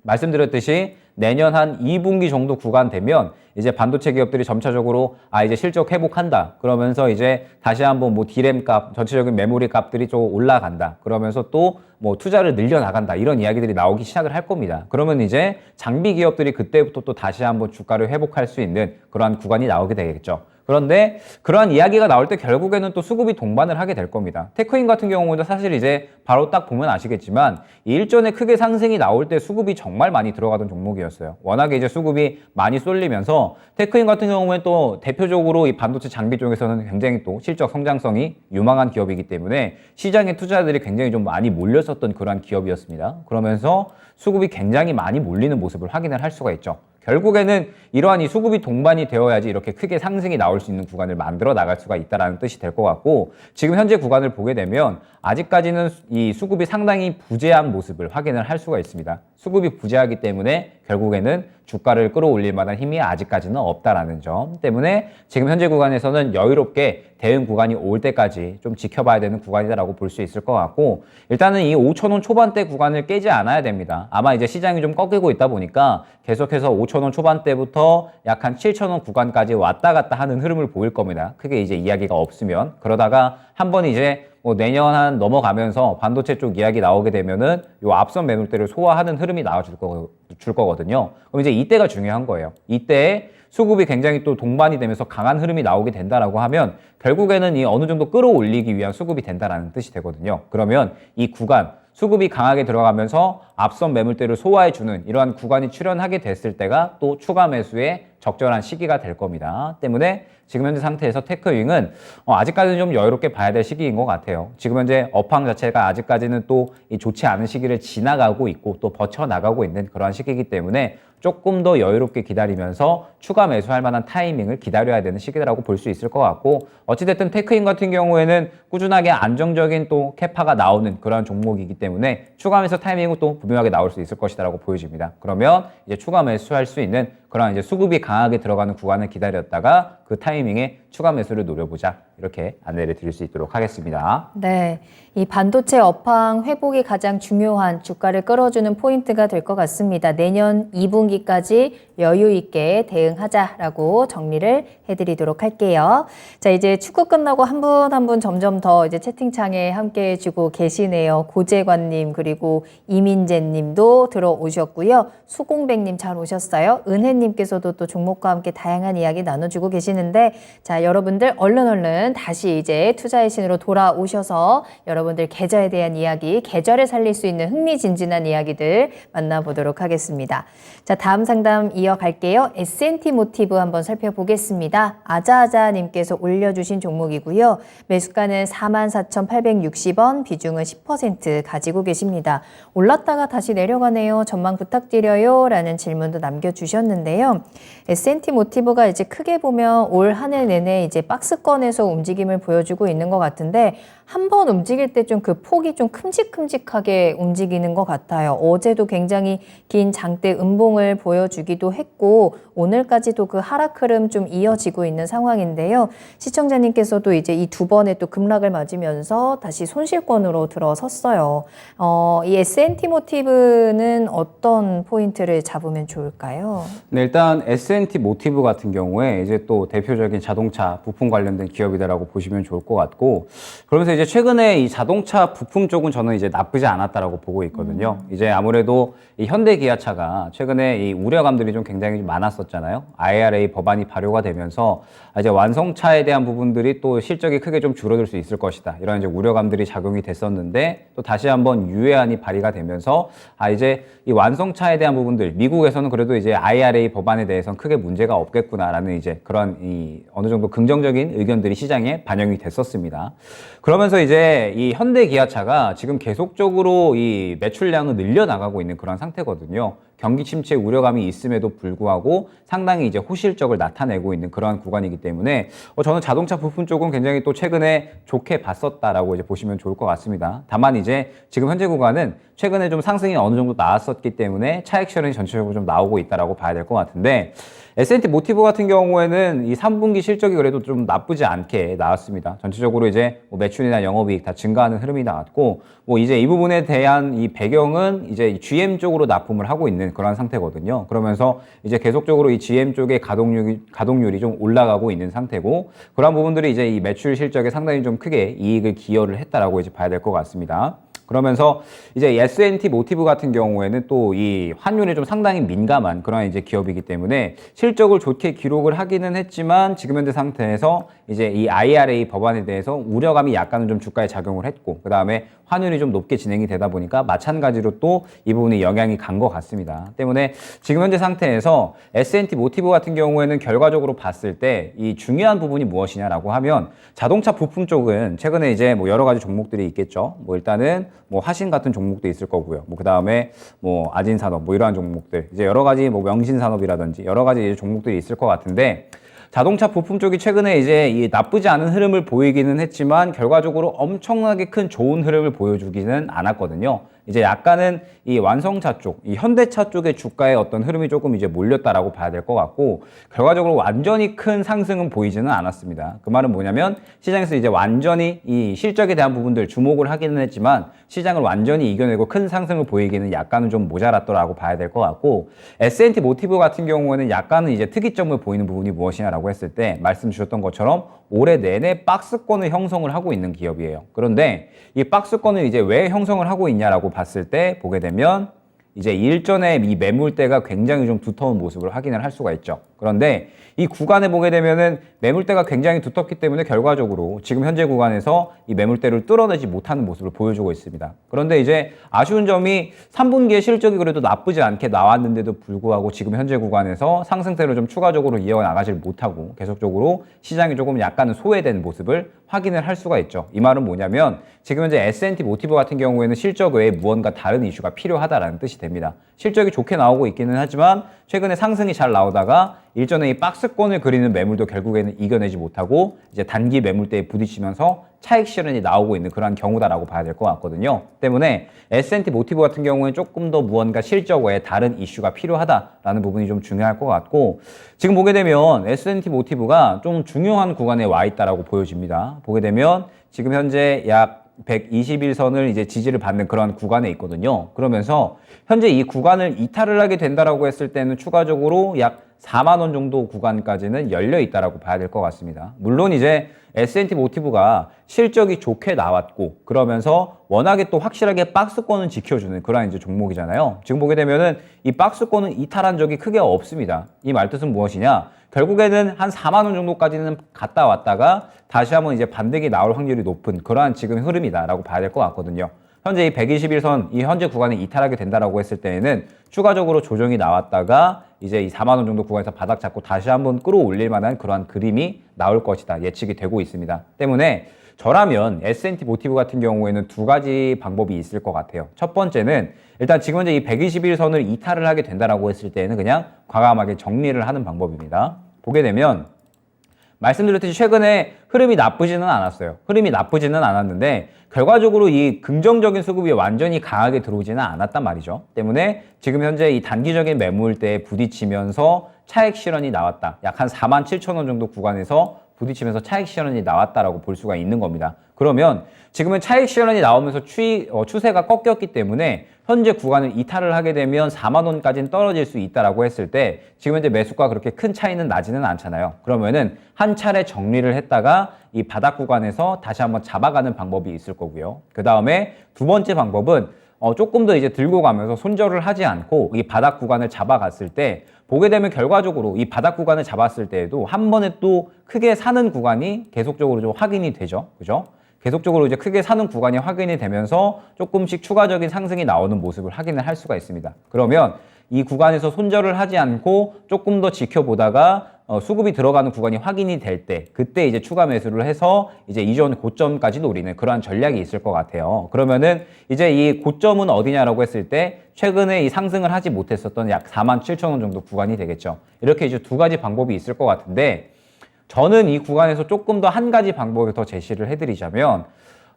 말씀드렸듯이 내년 한 2분기 정도 구간 되면 이제 반도체 기업들이 점차적으로 이제 실적 회복한다. 그러면서 이제 다시 한번 뭐 디램 값, 전체적인 메모리 값들이 좀 올라간다. 그러면서 또 뭐 투자를 늘려나간다. 이런 이야기들이 나오기 시작을 할 겁니다. 그러면 이제 장비 기업들이 그때부터 또 다시 한번 주가를 회복할 수 있는 그러한 구간이 나오게 되겠죠. 그런데 그러한 이야기가 나올 때 결국에는 또 수급이 동반을 하게 될 겁니다. 테크인 같은 경우도 사실 이제 바로 딱 보면 아시겠지만 일전에 크게 상승이 나올 때 수급이 정말 많이 들어가던 종목이었어요. 워낙에 이제 수급이 많이 쏠리면서 테크인 같은 경우에 또 대표적으로 이 반도체 장비 쪽에서는 굉장히 또 실적 성장성이 유망한 기업이기 때문에 시장에 투자자들이 굉장히 좀 많이 몰렸었던 그러한 기업이었습니다. 그러면서 수급이 굉장히 많이 몰리는 모습을 확인을 할 수가 있죠. 결국에는 이러한 이 수급이 동반이 되어야지 이렇게 크게 상승이 나올 수 있는 구간을 만들어 나갈 수가 있다는 뜻이 될 것 같고, 지금 현재 구간을 보게 되면 아직까지는 이 수급이 상당히 부재한 모습을 확인을 할 수가 있습니다. 수급이 부재하기 때문에 결국에는 주가를 끌어올릴 만한 힘이 아직까지는 없다라는 점 때문에 지금 현재 구간에서는 여유롭게 대응 구간이 올 때까지 좀 지켜봐야 되는 구간이다라고 볼 수 있을 것 같고, 일단은 이 5,000원 초반대 구간을 깨지 않아야 됩니다. 아마 이제 시장이 좀 꺾이고 있다 보니까 계속해서 5,000원 초반대부터 약 한 7,000원 구간까지 왔다 갔다 하는 흐름을 보일 겁니다. 크게 이제 이야기가 없으면. 그러다가 한번 이제 뭐 내년 한 넘어가면서 반도체 쪽 이야기 나오게 되면은 요 앞선 매물대를 소화하는 흐름이 나와줄 거거든요. 그럼 이제 이때가 중요한 거예요. 이때에 수급이 굉장히 또 동반이 되면서 강한 흐름이 나오게 된다라고 하면 결국에는 이 어느 정도 끌어올리기 위한 수급이 된다라는 뜻이 되거든요. 그러면 이 구간 수급이 강하게 들어가면서 앞선 매물대를 소화해주는 이러한 구간이 출현하게 됐을 때가 또 추가 매수의 적절한 시기가 될 겁니다. 때문에 지금 현재 상태에서 테크윙은 아직까지는 좀 여유롭게 봐야 될 시기인 것 같아요. 지금 현재 업황 자체가 아직까지는 또 이 좋지 않은 시기를 지나가고 있고 또 버텨나가고 있는 그러한 시기이기 때문에 조금 더 여유롭게 기다리면서 추가 매수할 만한 타이밍을 기다려야 되는 시기라고 볼 수 있을 것 같고, 어찌됐든 테크인 같은 경우에는 꾸준하게 안정적인 또 캐파가 나오는 그런 종목이기 때문에 추가 매수 타이밍은 또 분명하게 나올 수 있을 것이다라고 보여집니다. 그러면 이제 추가 매수할 수 있는 그런 이제 수급이 강하게 들어가는 구간을 기다렸다가 그 타이밍에 추가 매수를 노려보자, 이렇게 안내를 드릴 수 있도록 하겠습니다. 네, 이 반도체 업황 회복이 가장 중요한 주가를 끌어주는 포인트가 될 것 같습니다. 내년 2분기까지 여유 있게 대응하자라고 정리를 해드리도록 할게요. 자, 이제 축구 끝나고 한 분 한 분 점점 더 이제 채팅창에 함께 해주고 계시네요. 고재관님 그리고 이민재님도 들어오셨고요. 수공백님 잘 오셨어요. 은혜님께서도 또 종목과 함께 다양한 이야기 나눠주고 계시는데, 자, 여러분들 얼른 다시 이제 투자의 신으로 돌아오셔서 여러분들 계좌에 대한 이야기, 계절에 살릴 수 있는 흥미진진한 이야기들 만나보도록 하겠습니다. 자, 다음 상담 이어갈게요. S&T 모티브 한번 살펴보겠습니다. 아자아자님께서 올려주신 종목이고요. 매수가는 44,860원, 비중은 10% 가지고 계십니다. 올랐다가 다시 내려가네요. 전망 부탁드려요. 라는 질문도 남겨주셨는데요. S&T 모티브가 이제 크게 보면 올 한 해 내내 이제 박스권에서 움직임을 보여주고 있는 것 같은데, 한번 움직일 때 좀 그 폭이 좀 큼직큼직하게 움직이는 것 같아요. 어제도 굉장히 긴 장대 음봉을 보여주기도 했고, 오늘까지도 그 하락 흐름 좀 이어지고 있는 상황인데요. 시청자님께서도 이제 이 두 번의 또 급락을 맞으면서 다시 손실권으로 들어섰어요. 이 S&T 모티브는 어떤 포인트를 잡으면 좋을까요? 네, 일단 S&T 모티브 같은 경우에 이제 또 대표적인 자동차 부품 관련된 기업이다라고 보시면 좋을 것 같고, 그러면서 이제 최근에 이 자동차 부품 쪽은 저는 이제 나쁘지 않았다라고 보고 있거든요. 이제 아무래도 이 현대 기아차가 최근에 이 우려감들이 좀 굉장히 좀 많았었잖아요. IRA 법안이 발효가 되면서 이제 완성차에 대한 부분들이 또 실적이 크게 좀 줄어들 수 있을 것이다, 이런 이제 우려감들이 작용이 됐었는데, 또 다시 한번 유예안이 발의가 되면서 이제 이 완성차에 대한 부분들, 미국에서는 그래도 이제 IRA 법안에 대해서는 크게 문제가 없겠구나라는 이제 그런 이 어느 정도 긍정적인 의견들이 시장에 반영이 됐었습니다. 그러면서 이제 이 현대 기아차가 지금 계속적으로 이 매출량을 늘려나가고 있는 그런 상태거든요. 경기 침체 우려감이 있음에도 불구하고 상당히 이제 호실적을 나타내고 있는 그러한 구간이기 때문에 저는 자동차 부품 쪽은 굉장히 또 최근에 좋게 봤었다라고 이제 보시면 좋을 것 같습니다. 다만 이제 지금 현재 구간은 최근에 좀 상승이 어느 정도 나왔었기 때문에 차익 실현이 전체적으로 좀 나오고 있다라고 봐야 될 것 같은데 S&T 모티브 같은 경우에는 이 3분기 실적이 그래도 좀 나쁘지 않게 나왔습니다. 전체적으로 이제 뭐 매출이나 영업이익 다 증가하는 흐름이 나왔고, 뭐 이제 이 부분에 대한 이 배경은 이제 GM 쪽으로 납품을 하고 있는 그런 상태거든요. 그러면서 이제 계속적으로 이 GM 쪽의 가동률이 좀 올라가고 있는 상태고, 그런 부분들이 이제 이 매출 실적에 상당히 좀 크게 이익을 기여를 했다라고 이제 봐야 될 것 같습니다. 그러면서 이제 S&T 모티브 같은 경우에는 또 이 환율에 좀 상당히 민감한 그런 이제 기업이기 때문에 실적을 좋게 기록을 하기는 했지만 지금 현재 상태에서 이제 이 IRA 법안에 대해서 우려감이 약간은 좀 주가에 작용을 했고, 그 다음에 환율이 좀 높게 진행이 되다 보니까 마찬가지로 또 이 부분이 영향이 간 것 같습니다. 때문에 지금 현재 상태에서 S&T 모티브 같은 경우에는 결과적으로 봤을 때 이 중요한 부분이 무엇이냐라고 하면 자동차 부품 쪽은 최근에 이제 뭐 여러 가지 종목들이 있겠죠. 뭐 일단은 뭐 화신 같은 종목도 있을 거고요. 뭐 그다음에 뭐 아진산업 뭐 이러한 종목들 이제 여러 가지 뭐 명신산업이라든지 여러 가지 이제 종목들이 있을 것 같은데, 자동차 부품 쪽이 최근에 이제 이 나쁘지 않은 흐름을 보이기는 했지만 결과적으로 엄청나게 큰 좋은 흐름을 보여주기는 않았거든요. 이제 약간은 이 완성차 쪽, 이 현대차 쪽의 주가의 어떤 흐름이 조금 이제 몰렸다라고 봐야 될 것 같고, 결과적으로 완전히 큰 상승은 보이지는 않았습니다. 그 말은 뭐냐면 시장에서 이제 완전히 이 실적에 대한 부분들 주목을 하기는 했지만 시장을 완전히 이겨내고 큰 상승을 보이기는 약간은 좀 모자랐더라고 봐야 될 것 같고, S&T 모티브 같은 경우에는 약간은 이제 특이점을 보이는 부분이 무엇이냐라고 했을 때 말씀 주셨던 것처럼 올해 내내 박스권을 형성을 하고 있는 기업이에요. 그런데 이 박스권을 이제 왜 형성을 하고 있냐라고 봤을 때 보게 되면 이제 일전에 이 매물대가 굉장히 좀 두터운 모습을 확인을 할 수가 있죠. 그런데 이 구간에 보게 되면은 매물대가 굉장히 두텁기 때문에 결과적으로 지금 현재 구간에서 이 매물대를 뚫어내지 못하는 모습을 보여주고 있습니다. 그런데 이제 아쉬운 점이 3분기에 실적이 그래도 나쁘지 않게 나왔는데도 불구하고 지금 현재 구간에서 상승세를 좀 추가적으로 이어나가질 못하고 계속적으로 시장이 조금 약간은 소외된 모습을 확인을 할 수가 있죠. 이 말은 뭐냐면 지금 현재 S&T 모티브 같은 경우에는 실적 외에 무언가 다른 이슈가 필요하다라는 뜻이 됩니다. 실적이 좋게 나오고 있기는 하지만 최근에 상승이 잘 나오다가 일전에 이 박스권을 그리는 매물도 결국에는 이겨내지 못하고 이제 단기 매물대에 부딪히면서 차익 실현이 나오고 있는 그런 경우다라고 봐야 될 것 같거든요. 때문에 S&T 모티브 같은 경우에는 조금 더 무언가 실적 외에 다른 이슈가 필요하다라는 부분이 좀 중요할 것 같고, 지금 보게 되면 S&T 모티브가 좀 중요한 구간에 와 있다라고 보여집니다. 보게 되면 지금 현재 약 121선을 이제 지지를 받는 그런 구간에 있거든요. 그러면서 현재 이 구간을 이탈을 하게 된다라고 했을 때는 추가적으로 약 4만 원 정도 구간까지는 열려 있다라고 봐야 될 것 같습니다. 물론 이제 S&T 모티브가 실적이 좋게 나왔고 그러면서 워낙에 또 확실하게 박스권은 지켜주는 그런 이제 종목이잖아요. 지금 보게 되면은 이 박스권은 이탈한 적이 크게 없습니다. 이 말뜻은 무엇이냐? 결국에는 한 4만 원 정도까지는 갔다 왔다가 다시 한번 이제 반등이 나올 확률이 높은 그러한 지금 흐름이다라고 봐야 될 것 같거든요. 현재 이 121선 이 현재 구간에 이탈하게 된다라고 했을 때에는 추가적으로 조정이 나왔다가 이제 이 4만 원 정도 구간에서 바닥 잡고 다시 한번 끌어올릴 만한 그러한 그림이 나올 것이다 예측이 되고 있습니다. 때문에 저라면 S&T 모티브 같은 경우에는 두 가지 방법이 있을 것 같아요. 첫 번째는 일단 지금 현재 이 121선을 이탈을 하게 된다라고 했을 때는 그냥 과감하게 정리를 하는 방법입니다. 보게 되면 말씀드렸듯이 최근에 흐름이 나쁘지는 않았어요. 흐름이 나쁘지는 않았는데 결과적으로 이 긍정적인 수급이 완전히 강하게 들어오지는 않았단 말이죠. 때문에 지금 현재 이 단기적인 매물대에 부딪히면서 차익 실현이 나왔다. 약 한 4만 7천 원 정도 구간에서 부딪히면서 차익 실현이 나왔다라고 볼 수가 있는 겁니다. 그러면 지금은 차익 실현이 나오면서 추세가 꺾였기 때문에 현재 구간을 이탈을 하게 되면 4만 원까지는 떨어질 수 있다라고 했을 때 지금 현재 매수가 그렇게 큰 차이는 나지는 않잖아요. 그러면은 한 차례 정리를 했다가 이 바닥 구간에서 다시 한번 잡아가는 방법이 있을 거고요. 그 다음에 두 번째 방법은 조금 더 이제 들고 가면서 손절을 하지 않고 이 바닥 구간을 잡아갔을 때 보게 되면 결과적으로 이 바닥 구간을 잡았을 때에도 한 번에 또 크게 사는 구간이 계속적으로 좀 확인이 되죠. 그죠? 계속적으로 이제 크게 사는 구간이 확인이 되면서 조금씩 추가적인 상승이 나오는 모습을 확인을 할 수가 있습니다. 그러면 이 구간에서 손절을 하지 않고 조금 더 지켜보다가 수급이 들어가는 구간이 확인이 될 때 그때 이제 추가 매수를 해서 이제 이전 고점까지 노리는 그러한 전략이 있을 것 같아요. 그러면은 이제 이 고점은 어디냐라고 했을 때 최근에 이 상승을 하지 못했었던 약 47,000원 정도 구간이 되겠죠. 이렇게 이제 두 가지 방법이 있을 것 같은데 저는 이 구간에서 조금 더 한 가지 방법을 더 제시를 해드리자면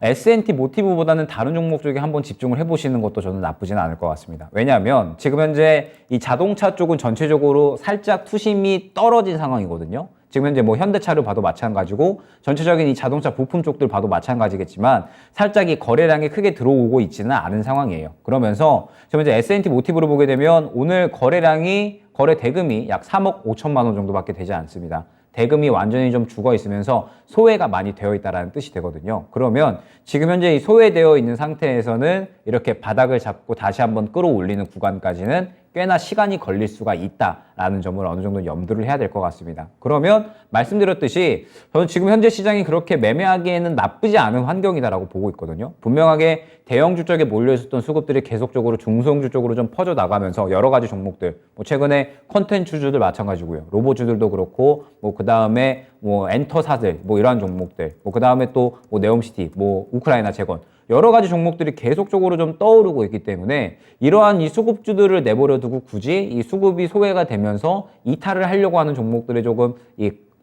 S&T 모티브보다는 다른 종목 쪽에 한번 집중을 해보시는 것도 저는 나쁘지는 않을 것 같습니다. 왜냐하면 지금 현재 이 자동차 쪽은 전체적으로 살짝 투심이 떨어진 상황이거든요. 지금 현재 뭐 현대차를 봐도 마찬가지고 전체적인 이 자동차 부품 쪽들 봐도 마찬가지겠지만 살짝 이 거래량이 크게 들어오고 있지는 않은 상황이에요. 그러면서 지금 현재 S&T 모티브로 보게 되면 오늘 거래 대금이 약 3억 5천만 원 정도밖에 되지 않습니다. 대금이 완전히 좀 죽어 있으면서 소외가 많이 되어 있다는 뜻이 되거든요. 그러면 지금 현재 이 소외되어 있는 상태에서는 이렇게 바닥을 잡고 다시 한번 끌어올리는 구간까지는 꽤나 시간이 걸릴 수가 있다라는 점을 어느 정도 염두를 해야 될 것 같습니다. 그러면 말씀드렸듯이 저는 지금 현재 시장이 그렇게 매매하기에는 나쁘지 않은 환경이다라고 보고 있거든요. 분명하게 대형주 쪽에 몰려있었던 수급들이 계속적으로 중소형주 쪽으로 좀 퍼져 나가면서 여러 가지 종목들, 뭐 최근에 컨텐츠주들 마찬가지고요. 로봇주들도 그렇고, 뭐 그 다음에 뭐 엔터사들, 뭐 이러한 종목들, 뭐 그 다음에 또 뭐 네옴시티, 뭐 우크라이나 재건, 여러 가지 종목들이 계속적으로 좀 떠오르고 있기 때문에 이러한 이 수급주들을 내버려 두고 굳이 이 수급이 소외가 되면서 이탈을 하려고 하는 종목들을 조금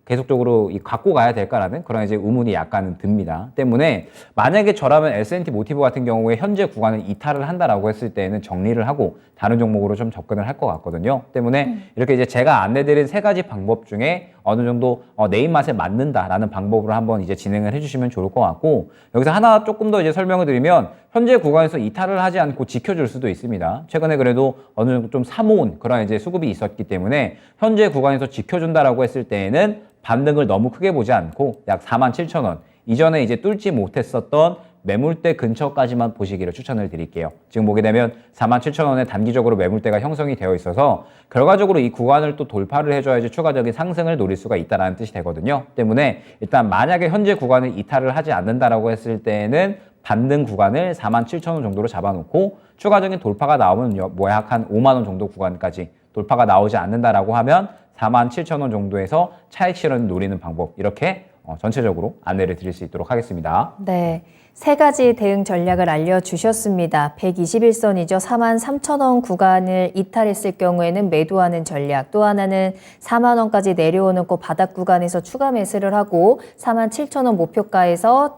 계속적으로 갖고 가야 될까라는 그런 이제 의문이 약간은 듭니다. 때문에 만약에 저라면 S&T 모티브 같은 경우에 현재 구간을 이탈을 한다라고 했을 때는 정리를 하고 다른 종목으로 좀 접근을 할 것 같거든요. 때문에 이렇게 이제 제가 안내드린 세 가지 방법 중에 어느 정도 내 입맛에 맞는다라는 방법으로 한번 이제 진행을 해주시면 좋을 것 같고 여기서 하나 조금 더 이제 설명을 드리면 현재 구간에서 이탈을 하지 않고 지켜줄 수도 있습니다. 최근에 그래도 어느 정도 좀 사모은 그런 이제 수급이 있었기 때문에 현재 구간에서 지켜준다라고 했을 때에는 반등을 너무 크게 보지 않고 약 47,000원 이전에 이제 뚫지 못했었던 매물대 근처까지만 보시기를 추천을 드릴게요. 지금 보게 되면 47,000원에 단기적으로 매물대가 형성이 되어 있어서 결과적으로 이 구간을 또 돌파를 해줘야지 추가적인 상승을 노릴 수가 있다는 뜻이 되거든요. 때문에 일단 만약에 현재 구간을 이탈을 하지 않는다라고 했을 때에는 반등 구간을 47,000원 정도로 잡아놓고 추가적인 돌파가 나오면 뭐 약 한 5만 원 정도 구간까지 돌파가 나오지 않는다라고 하면 47,000원 정도에서 차익 실현을 노리는 방법 이렇게 전체적으로 안내를 드릴 수 있도록 하겠습니다. 네. 세 가지 대응 전략을 알려주셨습니다. 121선이죠. 43,000원 구간을 이탈했을 경우에는 매도하는 전략. 또 하나는 4만 원까지 내려오는 그 바닥 구간에서 추가 매수를 하고 47,000원 목표가에서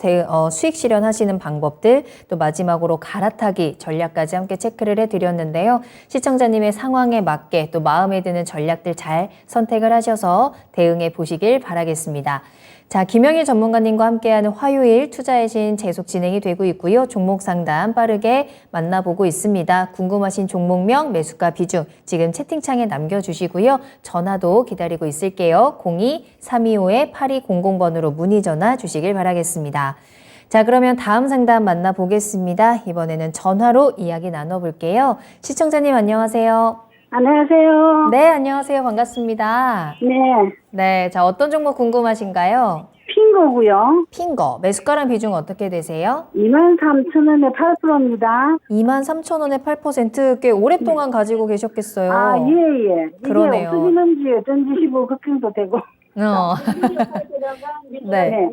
수익 실현하시는 방법들. 또 마지막으로 갈아타기 전략까지 함께 체크를 해드렸는데요. 시청자님의 상황에 맞게 또 마음에 드는 전략들 잘 선택을 하셔서 대응해 보시길 바라겠습니다. 자, 김영일 전문가님과 함께하는 화요일 투자의 신 계속 진행이 되고 있고요. 종목 상담 빠르게 만나보고 있습니다. 궁금하신 종목명, 매수가 비중 지금 채팅창에 남겨주시고요. 전화도 기다리고 있을게요. 02-325-8200번으로 문의 전화 주시길 바라겠습니다. 자, 그러면 다음 상담 만나보겠습니다. 이번에는 전화로 이야기 나눠볼게요. 시청자님 안녕하세요. 안녕하세요. 네, 안녕하세요. 반갑습니다. 네, 네, 자, 어떤 종목 궁금하신가요? 핑거고요. 핑거, 매수가랑 비중 어떻게 되세요? 23,000원에 8%입니다. 23,000원에 8%, 꽤 오랫동안 가지고 계셨겠어요. 아, 예, 예. 그러네요. 이게 없어지는지 어쩐지 싶고 걱정도 되고. 네. 네.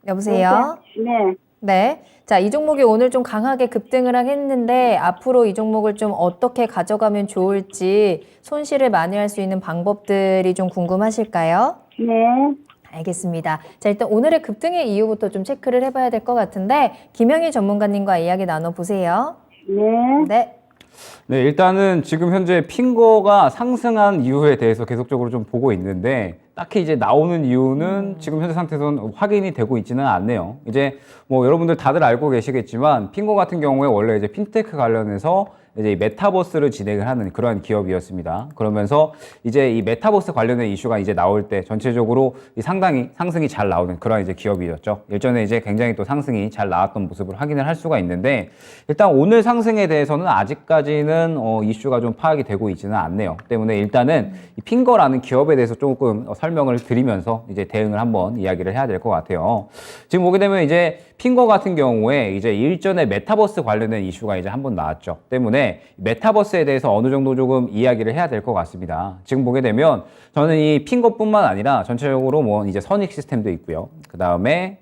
여보세요? 네. 네. 자, 이 종목이 오늘 좀 강하게 급등을 했는데 앞으로 이 종목을 좀 어떻게 가져가면 좋을지 손실을 만회할 수 있는 방법들이 좀 궁금하실까요? 네. 알겠습니다. 자, 일단 오늘의 급등의 이유부터 좀 체크를 해봐야 될 것 같은데 김영희 전문가님과 이야기 나눠보세요. 네. 네. 네, 일단은 지금 현재 핑거가 상승한 이유에 대해서 계속적으로 좀 보고 있는데 딱히 이제 나오는 이유는 지금 현재 상태에서는 확인이 되고 있지는 않네요. 이제 뭐 여러분들 다들 알고 계시겠지만 핑거 같은 경우에 원래 이제 핀테크 관련해서 이제 이 메타버스를 진행을 하는 그러한 기업이었습니다. 그러면서 이제 이 메타버스 관련된 이슈가 이제 나올 때 전체적으로 이 상당히 상승이 잘 나오는 그런 이제 기업이었죠. 일전에 이제 굉장히 또 상승이 잘 나왔던 모습을 확인을 할 수가 있는데 일단 오늘 상승에 대해서는 아직까지는 이슈가 좀 파악이 되고 있지는 않네요. 때문에 일단은 이 핑거라는 기업에 대해서 조금 설명을 드리면서 이제 대응을 한번 이야기를 해야 될 것 같아요. 지금 보게 되면 이제 핑거 같은 경우에 이제 일전에 메타버스 관련된 이슈가 이제 한번 나왔죠. 때문에 때문에 메타버스에 대해서 어느 정도 조금 이야기를 해야 될 것 같습니다. 지금 보게 되면 저는 이 핑거뿐만 아니라 전체적으로 뭐 이제 선익 시스템도 있고요. 그 다음에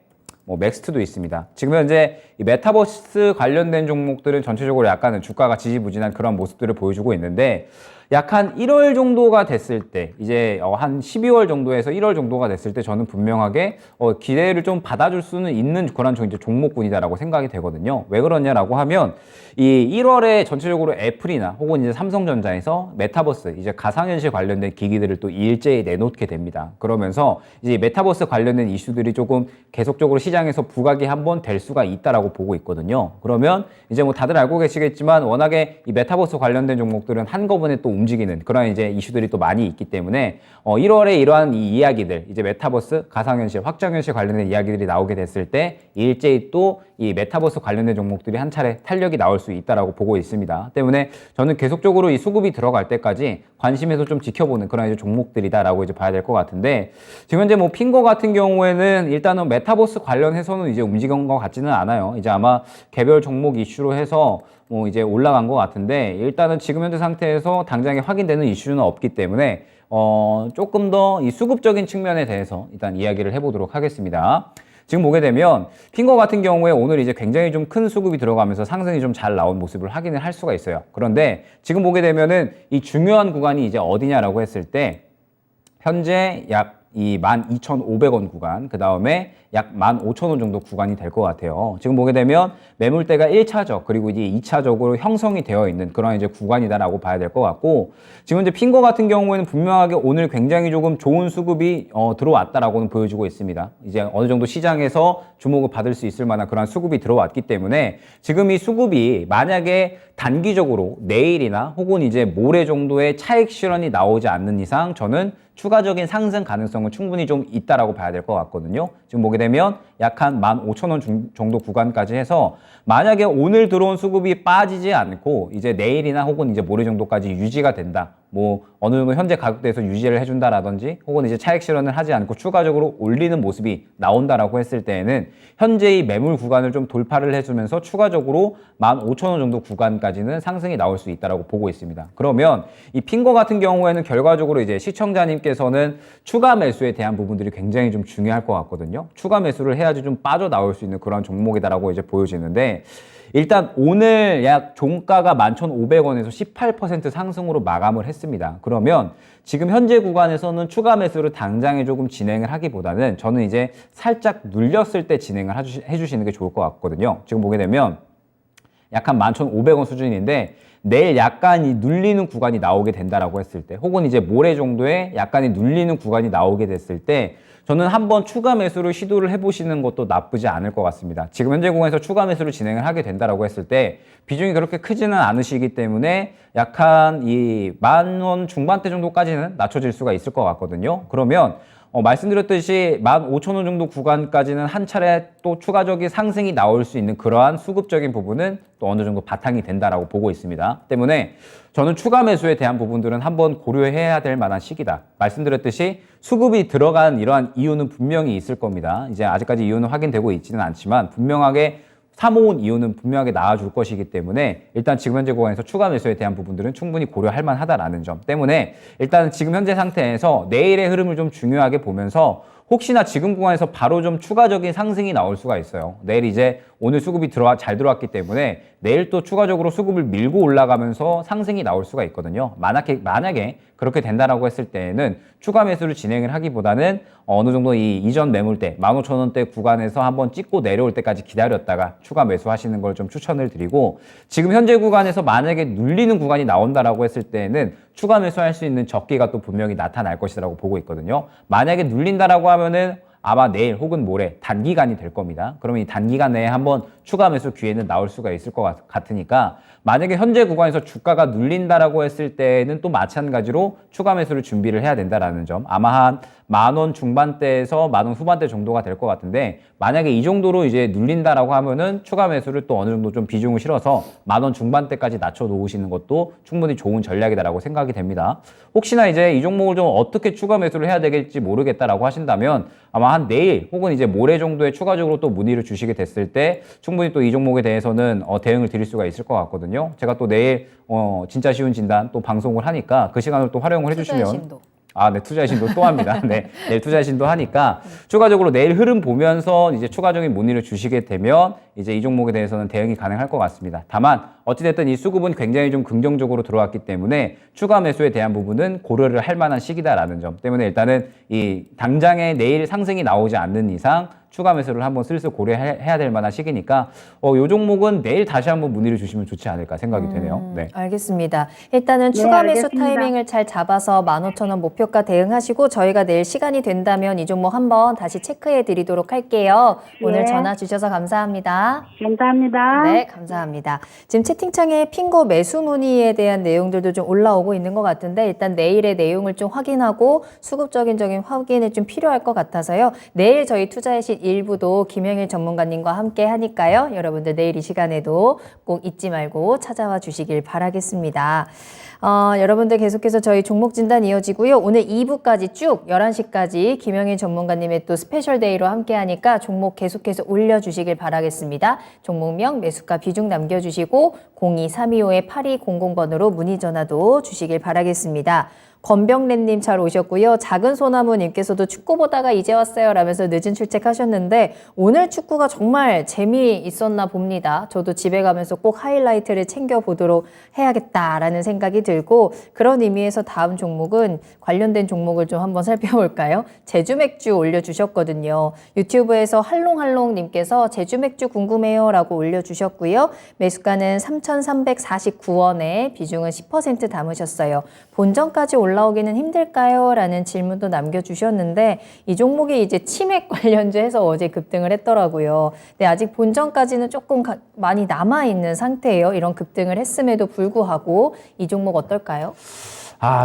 뭐 맥스트도 있습니다. 지금 현재 이 메타버스 관련된 종목들은 전체적으로 약간은 주가가 지지부진한 그런 모습들을 보여주고 있는데 약 한 1월 정도가 됐을 때 이제 한 12월 정도에서 1월 정도가 됐을 때 저는 분명하게 기대를 좀 받아줄 수는 있는 그런 종목군이다라고 생각이 되거든요. 왜 그러냐라고 하면 이 1월에 전체적으로 애플이나 혹은 이제 삼성전자에서 메타버스 이제 가상현실 관련된 기기들을 또 일제히 내놓게 됩니다. 그러면서 이제 메타버스 관련된 이슈들이 조금 계속적으로 시장에서 부각이 한번 될 수가 있다라고 보고 있거든요. 그러면 이제 뭐 다들 알고 계시겠지만 워낙에 이 메타버스 관련된 종목들은 한꺼번에 또 움직이는 그런 이제 이슈들이 또 많이 있기 때문에 1월에 이러한 이 이야기들 이제 메타버스, 가상현실, 확장현실 관련된 이야기들이 나오게 됐을 때 일제히 또 이 메타버스 관련된 종목들이 한 차례 탄력이 나올 수 있다라고 보고 있습니다. 때문에 저는 계속적으로 이 수급이 들어갈 때까지 관심에서 좀 지켜보는 그런 이제 종목들이다라고 이제 봐야 될 것 같은데 지금 현재 뭐 핑거 같은 경우에는 일단은 메타버스 관련해서는 이제 움직인 것 같지는 않아요. 이제 아마 개별 종목 이슈로 해서 뭐 이제 올라간 것 같은데 일단은 지금 현재 상태에서 당장에 확인되는 이슈는 없기 때문에 조금 더 이 수급적인 측면에 대해서 일단 이야기를 해보도록 하겠습니다. 지금 보게 되면 핑거 같은 경우에 오늘 이제 굉장히 좀 큰 수급이 들어가면서 상승이 좀 잘 나온 모습을 확인을 할 수가 있어요. 그런데 지금 보게 되면은 이 중요한 구간이 이제 어디냐라고 했을 때 현재 약 이 12,500원 구간, 그 다음에 약 15,000원 정도 구간이 될 것 같아요. 지금 보게 되면 매물대가 1차적 그리고 이제 2차적으로 형성이 되어 있는 그런 이제 구간이다라고 봐야 될 것 같고 지금 이제 핑거 같은 경우에는 분명하게 오늘 굉장히 조금 좋은 수급이 들어왔다라고는 보여주고 있습니다. 이제 어느 정도 시장에서 주목을 받을 수 있을 만한 그런 수급이 들어왔기 때문에 지금 이 수급이 만약에 단기적으로 내일이나 혹은 이제 모레 정도의 차익 실현이 나오지 않는 이상 저는 추가적인 상승 가능성은 충분히 좀 있다라고 봐야 될 것 같거든요. 지금 보게 되면 약 한 15,000원 정도 구간까지 해서 만약에 오늘 들어온 수급이 빠지지 않고 이제 내일이나 혹은 이제 모레 정도까지 유지가 된다. 뭐 어느 정도 현재 가격대에서 유지를 해준다라든지 혹은 이제 차익 실현을 하지 않고 추가적으로 올리는 모습이 나온다라고 했을 때에는 현재의 매물 구간을 좀 돌파를 해주면서 추가적으로 15,000원 정도 구간까지는 상승이 나올 수 있다라고 보고 있습니다. 그러면 이 핑거 같은 경우에는 결과적으로 이제 시청자님께서는 추가 매수에 대한 부분들이 굉장히 좀 중요할 것 같거든요. 추가 매수를 해야지 좀 빠져나올 수 있는 그런 종목이다라고 이제 보여지는데 일단 오늘 약 종가가 11,500원에서 18% 상승으로 마감을 했습니다. 그러면 지금 현재 구간에서는 추가 매수를 당장에 조금 진행을 하기보다는 저는 이제 살짝 눌렸을 때 진행을 해주시는 게 좋을 것 같거든요. 지금 보게 되면 약 한 11,500원 수준인데 내일 약간 이 눌리는 구간이 나오게 된다라고 했을 때 혹은 이제 모레 정도에 약간의 눌리는 구간이 나오게 됐을 때 저는 한번 추가 매수를 시도를 해보시는 것도 나쁘지 않을 것 같습니다. 지금 현재 구간에서 추가 매수를 진행을 하게 된다라고 했을 때 비중이 그렇게 크지는 않으시기 때문에 약간 이 10,000원 중반대 정도까지는 낮춰질 수가 있을 것 같거든요. 그러면 말씀드렸듯이 15,000원 정도 구간까지는 한 차례 또 추가적인 상승이 나올 수 있는 그러한 수급적인 부분은 또 어느 정도 바탕이 된다라고 보고 있습니다. 때문에 저는 추가 매수에 대한 부분들은 한번 고려해야 될 만한 시기다. 말씀드렸듯이 수급이 들어간 이러한 이유는 분명히 있을 겁니다. 이제 아직까지 이유는 확인되고 있지는 않지만 분명하게 사모은 이유는 분명하게 나와줄 것이기 때문에 일단 지금 현재 구간에서 추가 매수에 대한 부분들은 충분히 고려할 만하다라는 점 때문에 일단 지금 현재 상태에서 내일의 흐름을 좀 중요하게 보면서 혹시나 지금 구간에서 바로 좀 추가적인 상승이 나올 수가 있어요. 내일 이제 오늘 수급이 잘 들어왔기 때문에 내일 또 추가적으로 수급을 밀고 올라가면서 상승이 나올 수가 있거든요. 만약에 그렇게 된다라고 했을 때에는 추가 매수를 진행을 하기보다는 어느 정도 이 이전 매물대 15,000원대 구간에서 한번 찍고 내려올 때까지 기다렸다가 추가 매수하시는 걸 좀 추천을 드리고 지금 현재 구간에서 만약에 눌리는 구간이 나온다라고 했을 때에는 추가 매수할 수 있는 적기가 또 분명히 나타날 것이라고 보고 있거든요. 만약에 눌린다라고 하면은 아마 내일 혹은 모레 단기간이 될 겁니다. 그러면 이 단기간 내에 한번 추가 매수 기회는 나올 수가 있을 것 같으니까 만약에 현재 구간에서 주가가 눌린다라고 했을 때는 또 마찬가지로 추가 매수를 준비를 해야 된다라는 점 아마 한 10,000원 중반대에서 10,000원 후반대 정도가 될 것 같은데 만약에 이 정도로 이제 눌린다라고 하면은 추가 매수를 또 어느 정도 좀 비중을 실어서 10,000원 중반대까지 낮춰 놓으시는 것도 충분히 좋은 전략이다라고 생각이 됩니다. 혹시나 이제 이 종목을 좀 어떻게 추가 매수를 해야 되겠지 모르겠다라고 하신다면 아마 한 내일 혹은 이제 모레 정도에 추가적으로 또 문의를 주시게 됐을 때 충분히 또 이 종목에 대해서는 대응을 드릴 수가 있을 것 같거든요. 제가 또 내일 진짜 쉬운 진단 또 방송을 하니까 그 시간을 또 활용을 해주시면 투자의 신도. 네, 투자의 신도 또 합니다. 네, 내일 투자의 신도 하니까 추가적으로 내일 흐름 보면서 이제 추가적인 문의를 주시게 되면 이제 이 종목에 대해서는 대응이 가능할 것 같습니다. 다만 어찌됐든 이 수급은 굉장히 좀 긍정적으로 들어왔기 때문에 추가 매수에 대한 부분은 고려를 할 만한 시기다라는 점 때문에 일단은 이 당장에 내일 상승이 나오지 않는 이상 추가 매수를 한번 슬슬 고려해야 될 만한 시기니까 요 종목은 내일 다시 한번 문의를 주시면 좋지 않을까 생각이 되네요. 네. 알겠습니다. 일단은 네, 추가 매수 알겠습니다. 타이밍을 잘 잡아서 15,000원 목표가 대응하시고 저희가 내일 시간이 된다면 이 종목 한번 다시 체크해 드리도록 할게요. 오늘 네. 전화 주셔서 감사합니다. 감사합니다. 네, 감사합니다. 지금 채팅창에 핑거 매수 문의에 대한 내용들도 좀 올라오고 있는 것 같은데 일단 내일의 내용을 좀 확인하고 수급적인 확인이 좀 필요할 것 같아서요. 내일 저희 투자의 신 일부도 김영일 전문가님과 함께 하니까요. 여러분들 내일 이 시간에도 꼭 잊지 말고 찾아와 주시길 바라겠습니다. 여러분들 계속해서 저희 종목 진단 이어지고요. 오늘 2부까지 쭉 11시까지 김영일 전문가님의 또 스페셜 데이로 함께 하니까 종목 계속해서 올려주시길 바라겠습니다. 종목명, 매수가 비중 남겨주시고 02-325-8200번으로 문의 전화도 주시길 바라겠습니다. 권병래님 잘 오셨고요. 작은 소나무님께서도 축구 보다가 이제 왔어요 라면서 늦은 출첵하셨는데 오늘 축구가 정말 재미있었나 봅니다. 저도 집에 가면서 꼭 하이라이트를 챙겨보도록 해야겠다라는 생각이 들고 그런 의미에서 다음 종목은 관련된 종목을 좀 한번 살펴볼까요? 제주맥주 올려주셨거든요. 유튜브에서 할롱할롱님께서 제주맥주 궁금해요 라고 올려주셨고요. 매수가는 3,349원에 비중은 10% 담으셨어요. 본전까지 올라오기는 힘들까요? 라는 질문도 남겨주셨는데 이 종목이 이제 치맥 관련주해서 어제 급등을 했더라고요. 근데 아직 본전까지는 조금 많이 남아있는 상태예요. 이런 급등을 했음에도 불구하고 이 종목 어떨까요?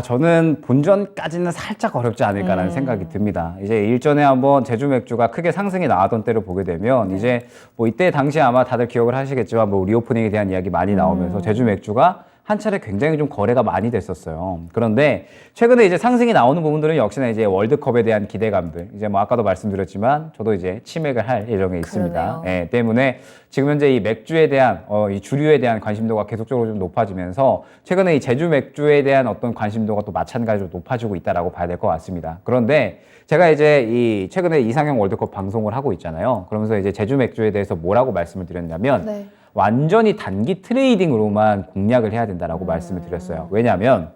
저는 본전까지는 살짝 어렵지 않을까라는 생각이 듭니다. 이제 일전에 한번 제주 맥주가 크게 상승이 나왔던 때를 보게 되면 이제 뭐 이때 당시에 아마 다들 기억을 하시겠지만 뭐 리오프닝에 대한 이야기 많이 나오면서 제주 맥주가 한 차례 굉장히 좀 거래가 많이 됐었어요. 그런데 최근에 이제 상승이 나오는 부분들은 역시나 이제 월드컵에 대한 기대감들, 이제 뭐 아까도 말씀드렸지만 저도 이제 치맥을 할 예정에 있습니다. 예, 때문에 지금 현재 이 맥주에 대한 이 주류에 대한 관심도가 계속적으로 좀 높아지면서 최근에 이 제주 맥주에 대한 어떤 관심도가 또 마찬가지로 높아지고 있다라고 봐야 될 것 같습니다. 그런데 제가 이제 이 최근에 이상형 월드컵 방송을 하고 있잖아요. 그러면서 이제 제주 맥주에 대해서 뭐라고 말씀을 드렸냐면 네. 완전히 단기 트레이딩으로만 공략을 해야 된다라고 말씀을 드렸어요. 왜냐하면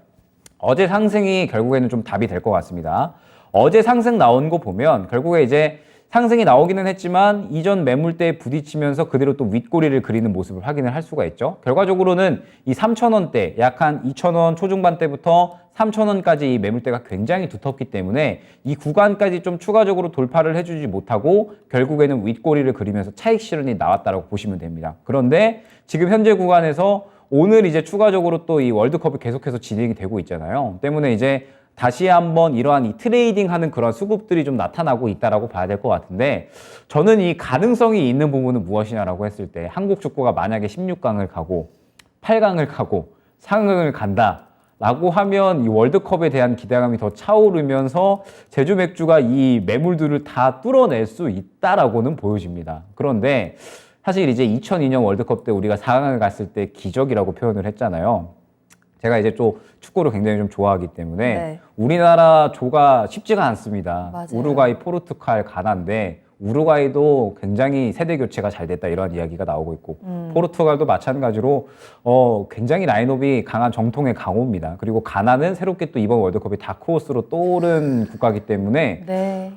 어제 상승이 결국에는 좀 답이 될 것 같습니다. 어제 상승 나온 거 보면 결국에 이제 상승이 나오기는 했지만 이전 매물대에 부딪히면서 그대로 또 윗꼬리를 그리는 모습을 확인을 할 수가 있죠. 결과적으로는 이 3,000원대, 약 한 2,000원 초중반대부터 3,000원까지 이 매물대가 굉장히 두텁기 때문에 이 구간까지 좀 추가적으로 돌파를 해주지 못하고 결국에는 윗꼬리를 그리면서 차익 실현이 나왔다고 보시면 됩니다. 그런데 지금 현재 구간에서 오늘 이제 추가적으로 또 이 월드컵이 계속해서 진행이 되고 있잖아요. 때문에 이제 다시 한번 이러한 이 트레이딩 하는 그런 수급들이 좀 나타나고 있다라고 봐야 될 것 같은데 저는 이 가능성이 있는 부분은 무엇이냐라고 했을 때 한국 축구가 만약에 16강을 가고 8강을 가고 상강을 간다 라고 하면 이 월드컵에 대한 기대감이 더 차오르면서 제주 맥주가 이 매물들을 다 뚫어낼 수 있다라고는 보여집니다. 그런데 사실 이제 2002년 월드컵 때 우리가 4강을 갔을 때 기적이라고 표현을 했잖아요. 제가 이제 또 축구를 굉장히 좀 좋아하기 때문에 네. 우리나라 조가 쉽지가 않습니다. 맞아요. 우루과이, 포르투갈, 가나인데 우루과이도 굉장히 세대 교체가 잘 됐다 이런 이야기가 나오고 있고 포르투갈도 마찬가지로 굉장히 라인업이 강한 정통의 강호입니다. 그리고 가나는 새롭게 또 이번 월드컵에 다크호스로 떠오른 국가이기 때문에 네.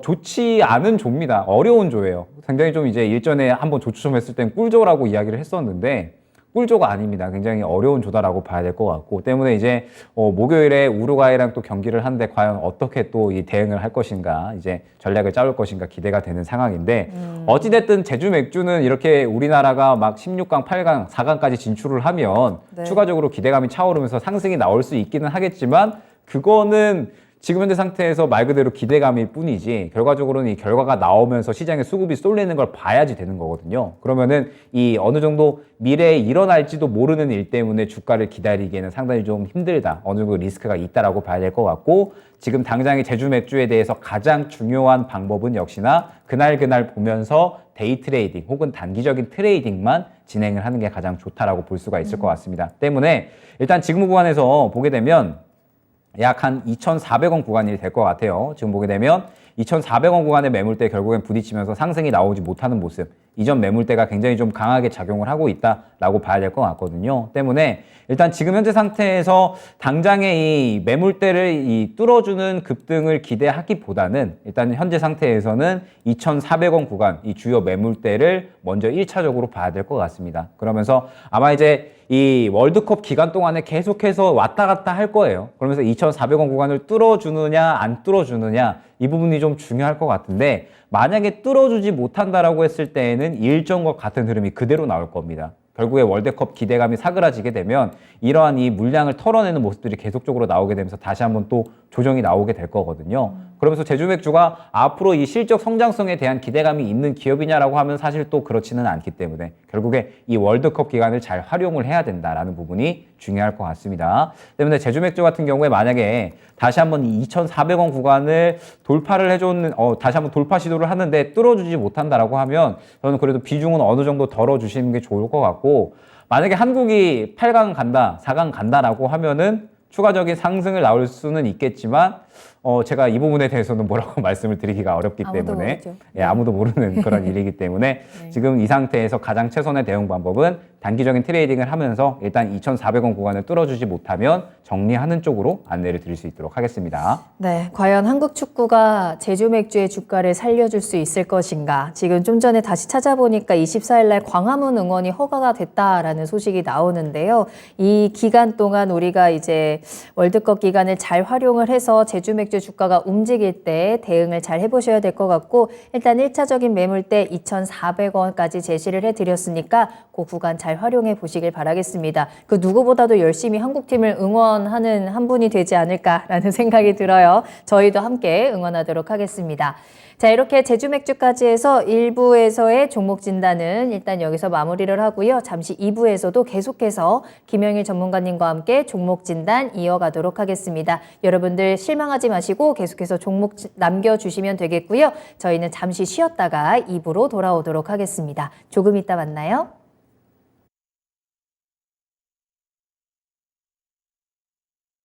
좋지 않은 조입니다. 어려운 조예요. 굉장히 좀 이제 일전에 한번 조추첨했을 땐 꿀조라고 이야기를 했었는데 꿀조가 아닙니다. 굉장히 어려운 조다라고 봐야 될 것 같고 때문에 이제 목요일에 우루과이랑 또 경기를 하는데 과연 어떻게 또 이 대응을 할 것인가 이제 전략을 짜올 것인가 기대가 되는 상황인데 어찌됐든 제주 맥주는 이렇게 우리나라가 막 16강, 8강, 4강까지 진출을 하면 네. 추가적으로 기대감이 차오르면서 상승이 나올 수 있기는 하겠지만 그거는 지금 현재 상태에서 말 그대로 기대감일 뿐이지 결과적으로는 이 결과가 나오면서 시장에 수급이 쏠리는 걸 봐야지 되는 거거든요. 그러면은 이 어느 정도 미래에 일어날지도 모르는 일 때문에 주가를 기다리기에는 상당히 좀 힘들다. 어느 정도 리스크가 있다라고 봐야 될 것 같고 지금 당장의 제주 맥주에 대해서 가장 중요한 방법은 역시나 그날 보면서 데이 트레이딩 혹은 단기적인 트레이딩만 진행을 하는 게 가장 좋다라고 볼 수가 있을 것 같습니다. 때문에 일단 지금 구간에서 보게 되면 약 한 2,400원 구간이 될 것 같아요. 지금 보게 되면 2,400원 구간의 매물대 결국엔 부딪히면서 상승이 나오지 못하는 모습. 이전 매물대가 굉장히 좀 강하게 작용을 하고 있다라고 봐야 될 것 같거든요. 때문에 일단 지금 현재 상태에서 당장의 이 매물대를 이 뚫어주는 급등을 기대하기보다는 일단 현재 상태에서는 2,400원 구간 이 주요 매물대를 먼저 1차적으로 봐야 될 것 같습니다. 그러면서 아마 이제 이 월드컵 기간 동안에 계속해서 왔다 갔다 할 거예요. 그러면서 2,400원 구간을 뚫어주느냐 안 뚫어주느냐 이 부분이 좀 중요할 것 같은데 만약에 뚫어주지 못한다라고 했을 때에는 일정과 같은 흐름이 그대로 나올 겁니다. 결국에 월드컵 기대감이 사그라지게 되면 이러한 이 물량을 털어내는 모습들이 계속적으로 나오게 되면서 다시 한번 또 조정이 나오게 될 거거든요. 그러면서 제주맥주가 앞으로 이 실적 성장성에 대한 기대감이 있는 기업이냐라고 하면 사실 또 그렇지는 않기 때문에 결국에 이 월드컵 기간을 잘 활용을 해야 된다라는 부분이 중요할 것 같습니다. 때문에 제주맥주 같은 경우에 만약에 다시 한번 이 2,400원 구간을 돌파를 해줬는 다시 한번 돌파 시도를 하는데 뚫어주지 못한다라고 하면 저는 그래도 비중은 어느 정도 덜어주시는 게 좋을 것 같고 만약에 한국이 8강 간다, 4강 간다라고 하면은 추가적인 상승을 나올 수는 있겠지만 제가 이 부분에 대해서는 뭐라고 말씀을 드리기가 어렵기 때문에 아무도 모르는 그런 일이기 때문에 네. 지금 이 상태에서 가장 최선의 대응 방법은 단기적인 트레이딩을 하면서 일단 2,400원 구간을 뚫어주지 못하면 정리하는 쪽으로 안내를 드릴 수 있도록 하겠습니다. 네, 과연 한국 축구가 제주 맥주의 주가를 살려줄 수 있을 것인가? 지금 좀 전에 다시 찾아보니까 24일 날 광화문 응원이 허가가 됐다라는 소식이 나오는데요. 이 기간 동안 우리가 이제 월드컵 기간을 잘 활용을 해서 제주 맥주 주가가 움직일 때 대응을 잘 해보셔야 될 것 같고 일단 1차적인 매물대 2,400원까지 제시를 해드렸으니까 그 구간 잘 활용해 보시길 바라겠습니다. 그 누구보다도 열심히 한국팀을 응원하는 한 분이 되지 않을까라는 생각이 들어요. 저희도 함께 응원하도록 하겠습니다. 자, 이렇게 제주 맥주까지 해서 1부에서의 종목 진단은 일단 여기서 마무리를 하고요. 잠시 2부에서도 계속해서 김영일 전문가님과 함께 종목 진단 이어가도록 하겠습니다. 여러분들 실망하지 마시고 계속해서 종목 남겨주시면 되겠고요. 저희는 잠시 쉬었다가 2부로 돌아오도록 하겠습니다. 조금 이따 만나요.